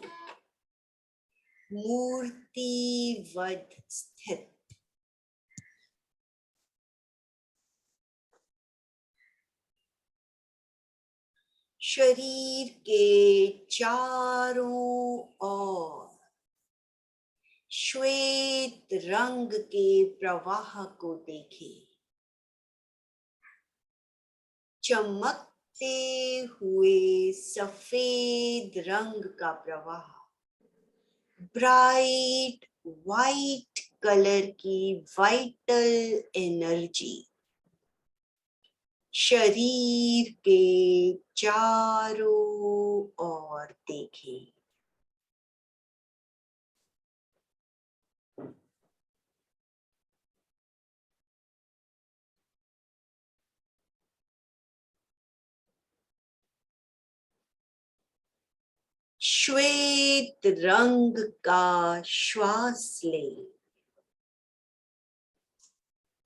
मूर्तिवत स्थित। शरीर के चारों ओर श्वेत रंग के प्रवाह को देखें, चमकते हुए सफेद रंग का प्रवाह, ब्राइट वाइट कलर की वाइटल एनर्जी शरीर के चारों ओर देखें। श्वेत रंग का श्वास ले,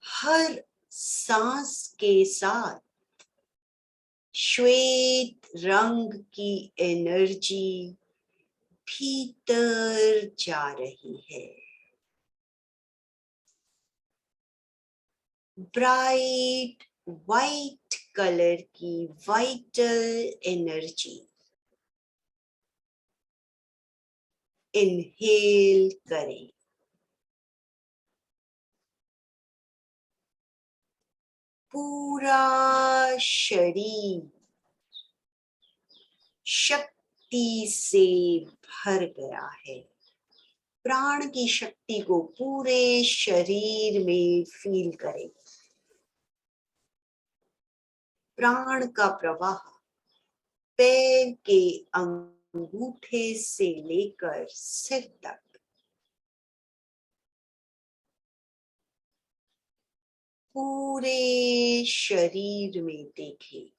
हर सांस के साथ श्वेत रंग की एनर्जी भीतर जा रही है। ब्राइट वाइट कलर की वाइटल एनर्जी इनहेल करें, पूरा शरीर शक्ति से भर गया है। प्राण की शक्ति को पूरे शरीर में फील करें। प्राण का प्रवाह पैर के अंगूठे से लेकर सिर तक पूरे शरीर में देखें।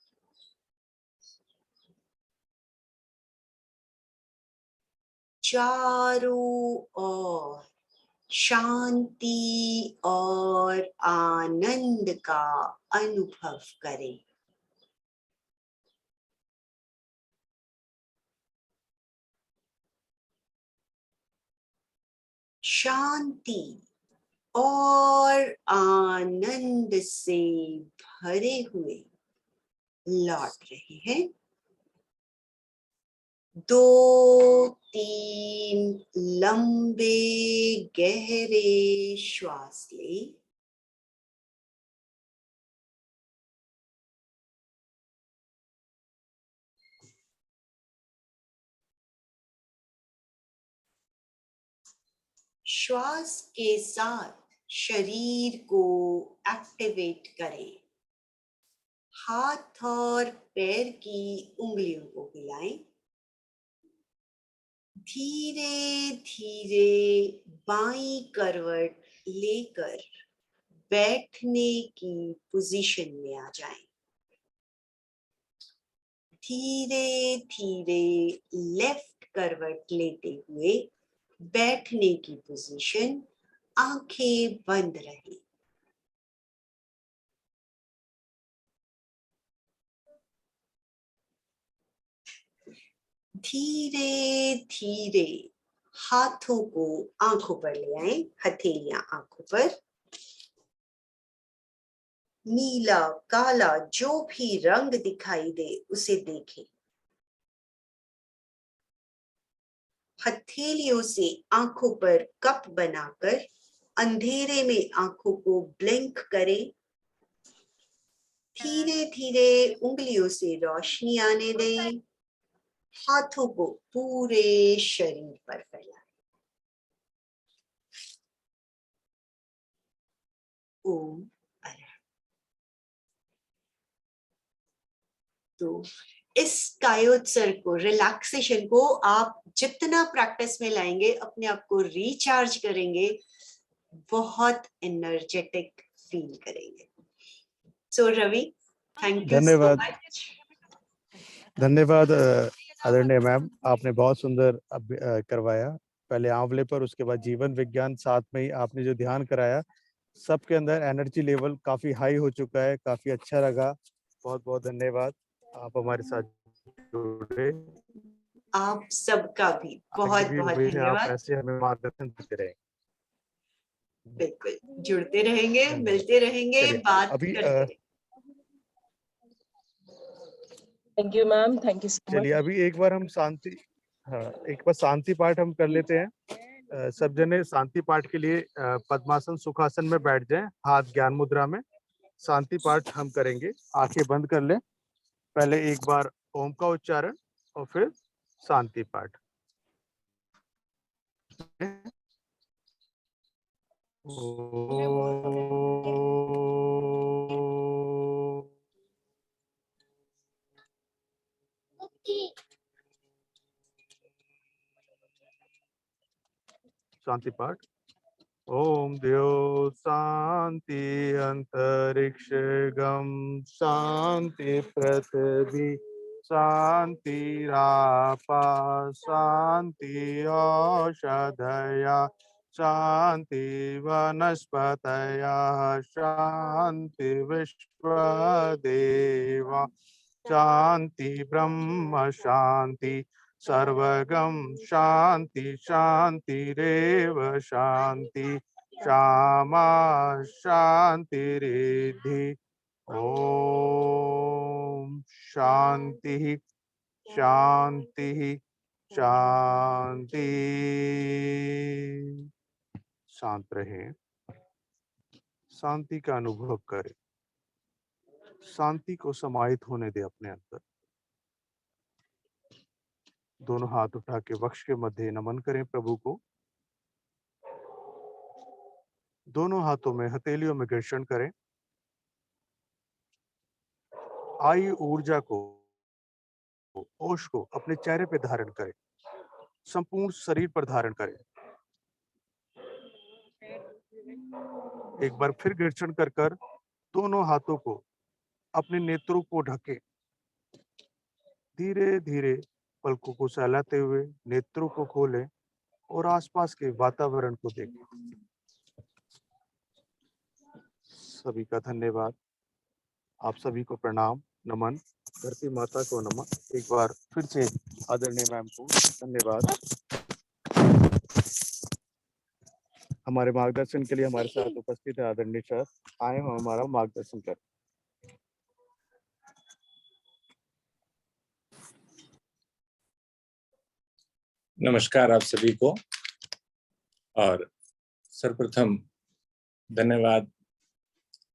चारों ओर शांति और आनंद का अनुभव करें। शांति और आनंद से भरे हुए लौट रहे हैं। 2-3 लंबे गहरे श्वास लें। श्वास के साथ शरीर को एक्टिवेट करें। हाथ और पैर की उंगलियों को हिलाएं। धीरे धीरे बाईं करवट लेकर बैठने की पोजीशन में आ जाएं। धीरे धीरे लेफ्ट करवट लेते हुए बैठने की पोजीशन, आंखें बंद रहे। धीरे धीरे हाथों को आंखों पर ले आए, हथेलियां आंखों पर। नीला काला जो भी रंग दिखाई दे उसे देखें। हथेलियों से आंखों पर कप बनाकर अंधेरे में आंखों को ब्लिंक करें। धीरे धीरे उंगलियों से रोशनी आने दें। हाथों को पूरे शरीर पर फैलाएं। ओम अरहत। तो इस कायोत्सर्ग को, रिलैक्सेशन को आप जितना प्रैक्टिस में लाएंगे, अपने आप को रिचार्ज करेंगे, बहुत एनर्जेटिक फील करेंगे। सो रवि, थैंक यू सो धन्यवाद। मच। धन्यवाद आदरणीय मैम, आपने बहुत सुंदर करवाया। पहले आंवले पर, उसके बाद जीवन विज्ञान, साथ में ही आपने जो ध्यान कराया, सबके अंदर एनर्जी लेवल काफी हाई हो चुका है। काफी अच्छा लगा। बहुत बहुत धन्यवाद, आप हमारे साथ जुड़े। आप सबका भी बहुत आगे भी बहुत उम्मीद है आप धन्यवाद। ऐसे हमें मार्गदर्शन देते रहें। बिल्कुल जुड़ते रहेंगे, धन्यवाद। मिलते रहेंगे, चलिए, बात अभी करते रहेंगे। Thank you ma'am, thank you so much. चलिए अभी एक बार हम शांति, हाँ, एक बार शांति पाठ हम कर लेते हैं। सब जने शांति पाठ के लिए पद्मासन सुखासन में बैठ जाएं, हाथ ज्ञान मुद्रा में। शांति पाठ हम करेंगे। आंखें बंद कर लें। पहले एक बार ओम का उच्चारण और फिर शांति पाठ। शांति पाठ। ओम देव शांति अंतरिक्ष गम शांति पृथ्वी शांति रापा शांति औषधया शांति वनस्पतया शांति विश्वदेवा शांति ब्रह्म शांति सर्वगम शांति शांतिरेव शांति श्यामा शांतिरिद्धि। ओम शांति शांति शांति। शांत रहें, शांति का अनुभव करें, शांति को समाहित होने दे अपने अंदर। दोनों हाथ उठा के वक्ष के मध्य नमन करें प्रभु को। दोनों हाथों में हथेलियों में घर्षण करें। आयु ऊर्जा को, ओश को अपने चेहरे पे धारण करें, संपूर्ण शरीर पर धारण करें। एक बार फिर घर्षण कर कर दोनों हाथों को अपने नेत्रों को ढके, धीरे धीरे पलकों को सहलाते हुए नेत्रों को खोलें और आसपास के वातावरण को देखें। सभी का धन्यवाद। आप सभी को प्रणाम, नमन, धरती माता को नमन। एक बार फिर से आदरणीय मैम को धन्यवाद। हमारे मार्गदर्शन के लिए हमारे साथ उपस्थित है आदरणीय सर, आए हम हमारा मार्गदर्शन कर। नमस्कार आप सभी को, और सर्वप्रथम धन्यवाद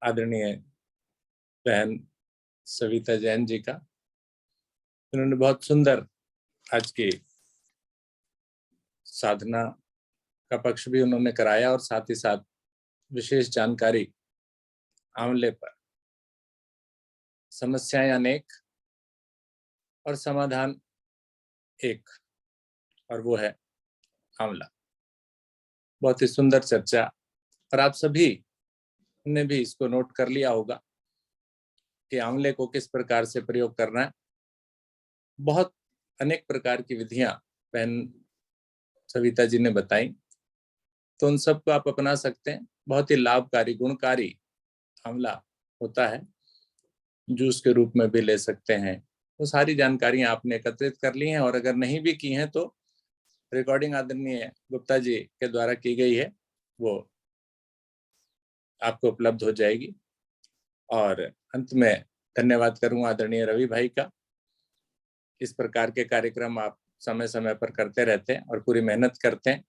आदरणीय बहन सविता जैन जी का। उन्होंने बहुत सुंदर आज की साधना का पक्ष भी उन्होंने कराया और साथ ही साथ विशेष जानकारी आंवले पर। समस्याएं अनेक और समाधान एक, और वो है आंवला। बहुत ही सुंदर चर्चा, और आप सभी ने भी इसको नोट कर लिया होगा कि आंवले को किस प्रकार से प्रयोग करना है। बहुत अनेक प्रकार की विधियां बहन सविता जी ने बताई, तो उन सबको आप अपना सकते हैं। बहुत ही लाभकारी, गुणकारी आंवला होता है, जूस के रूप में भी ले सकते हैं। वो सारी जानकारियां आपने एकत्रित कर ली हैं, और अगर नहीं भी की हैं तो रिकॉर्डिंग आदरणीय गुप्ता जी के द्वारा की गई है, वो आपको उपलब्ध हो जाएगी। और अंत में धन्यवाद करूंगा आदरणीय रवि भाई का। इस प्रकार के कार्यक्रम आप समय समय पर करते रहते हैं और पूरी मेहनत करते हैं।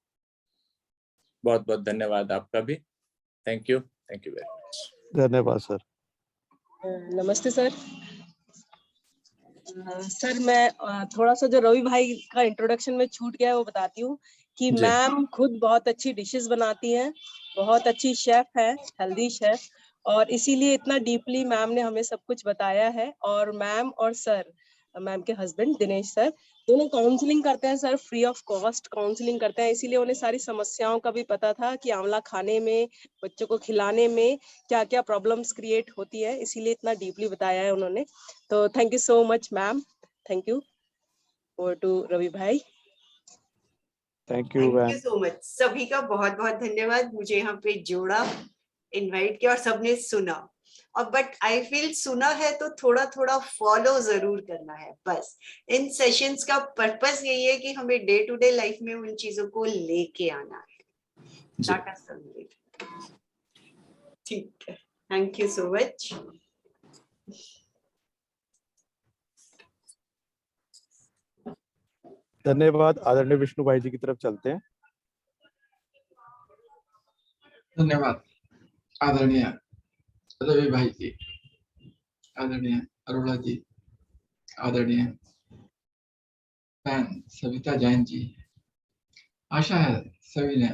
बहुत बहुत धन्यवाद आपका भी। Thank you very much. धन्यवाद सर। नमस्ते सर। सर मैं थोड़ा सा जो रवि भाई का इंट्रोडक्शन में छूट गया है वो बताती हूँ कि मैम खुद बहुत अच्छी डिशेस बनाती हैं, बहुत अच्छी शेफ है, हेल्दी शेफ, और इसीलिए इतना डीपली मैम ने हमें सब कुछ बताया है। और मैम और सर, मैम के हस्बैंड दिनेश सर, दोनों काउंसलिंग करते हैं sir, free of cost counselling करते हैं। इसीलिए उन्हें सारी समस्याओं का भी पता था कि आंवला खाने में, बच्चों को खिलाने में क्या क्या प्रॉब्लम्स क्रिएट होती है, इसीलिए इतना डीपली बताया है उन्होंने। तो thank you so much ma'am, thank you. Over to Ravi भाई। Thank you so much. सभी का बहुत बहुत धन्यवाद। मुझे यहाँ पे जोड़ा, इनवाइट किया और सबने सुना। और बट आई फील सुना है तो थोड़ा थोड़ा फॉलो जरूर करना है। बस इन सेशंस का पर्पस यही है कि हमें डे टू डे लाइफ में उन चीजों को लेके आना है। ठीक है, थैंक यू सो मच। धन्यवाद। आदरणीय विष्णु भाई जी की तरफ चलते हैं। धन्यवाद आदरणीय रवि भाई जी, आदरणीय अरोड़ा जी, आदरणीय बहन सविता जैन जी। आशा है सभी ने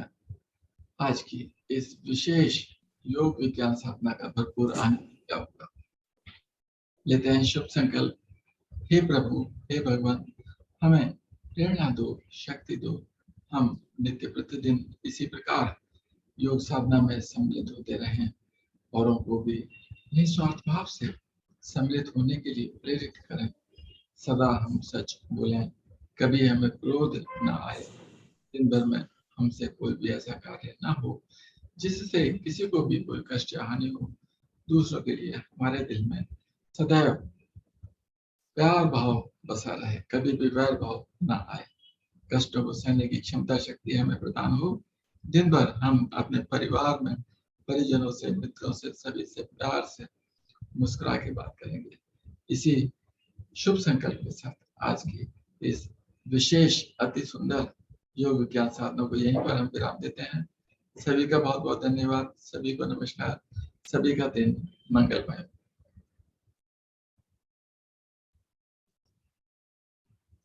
आज की इस विशेष योग विज्ञान साधना का भरपूर आनंद लिया होगा। लेते हैं शुभ संकल्प। हे प्रभु, हे भगवान, हमें प्रेरणा दो, शक्ति दो। हम नित्य प्रतिदिन इसी प्रकार योग साधना में सम्मिलित होते रहें, औरों को भी निस्वार्थ भाव से सम्मिलित होने के लिए प्रेरित करें। सदा हम सच बोलें, कभी हमें क्रोध न आए। दिन भर में हमसे कोई भी ऐसा कार्य न हो जिससे किसी को भी कोई कष्ट या हानि हो। दूसरों के लिए हमारे दिल में सदैव प्यार भाव बसा रहे, कभी भी वैर भाव न आए। कष्टों को सहने की क्षमता शक्ति हमें प्रदान हो। दिन भर हम अपने परिवार में परिजनों से, मित्रों से, सभी से प्यार से मुस्कुरा के बात करेंगे। इसी शुभ संकल्प के साथ आज की इस विशेष अति सुंदर योग विज्ञान साधनों को यहीं पर हम विराम देते हैं। सभी का बहुत बहुत धन्यवाद। सभी को नमस्कार। सभी का दिन मंगलमय।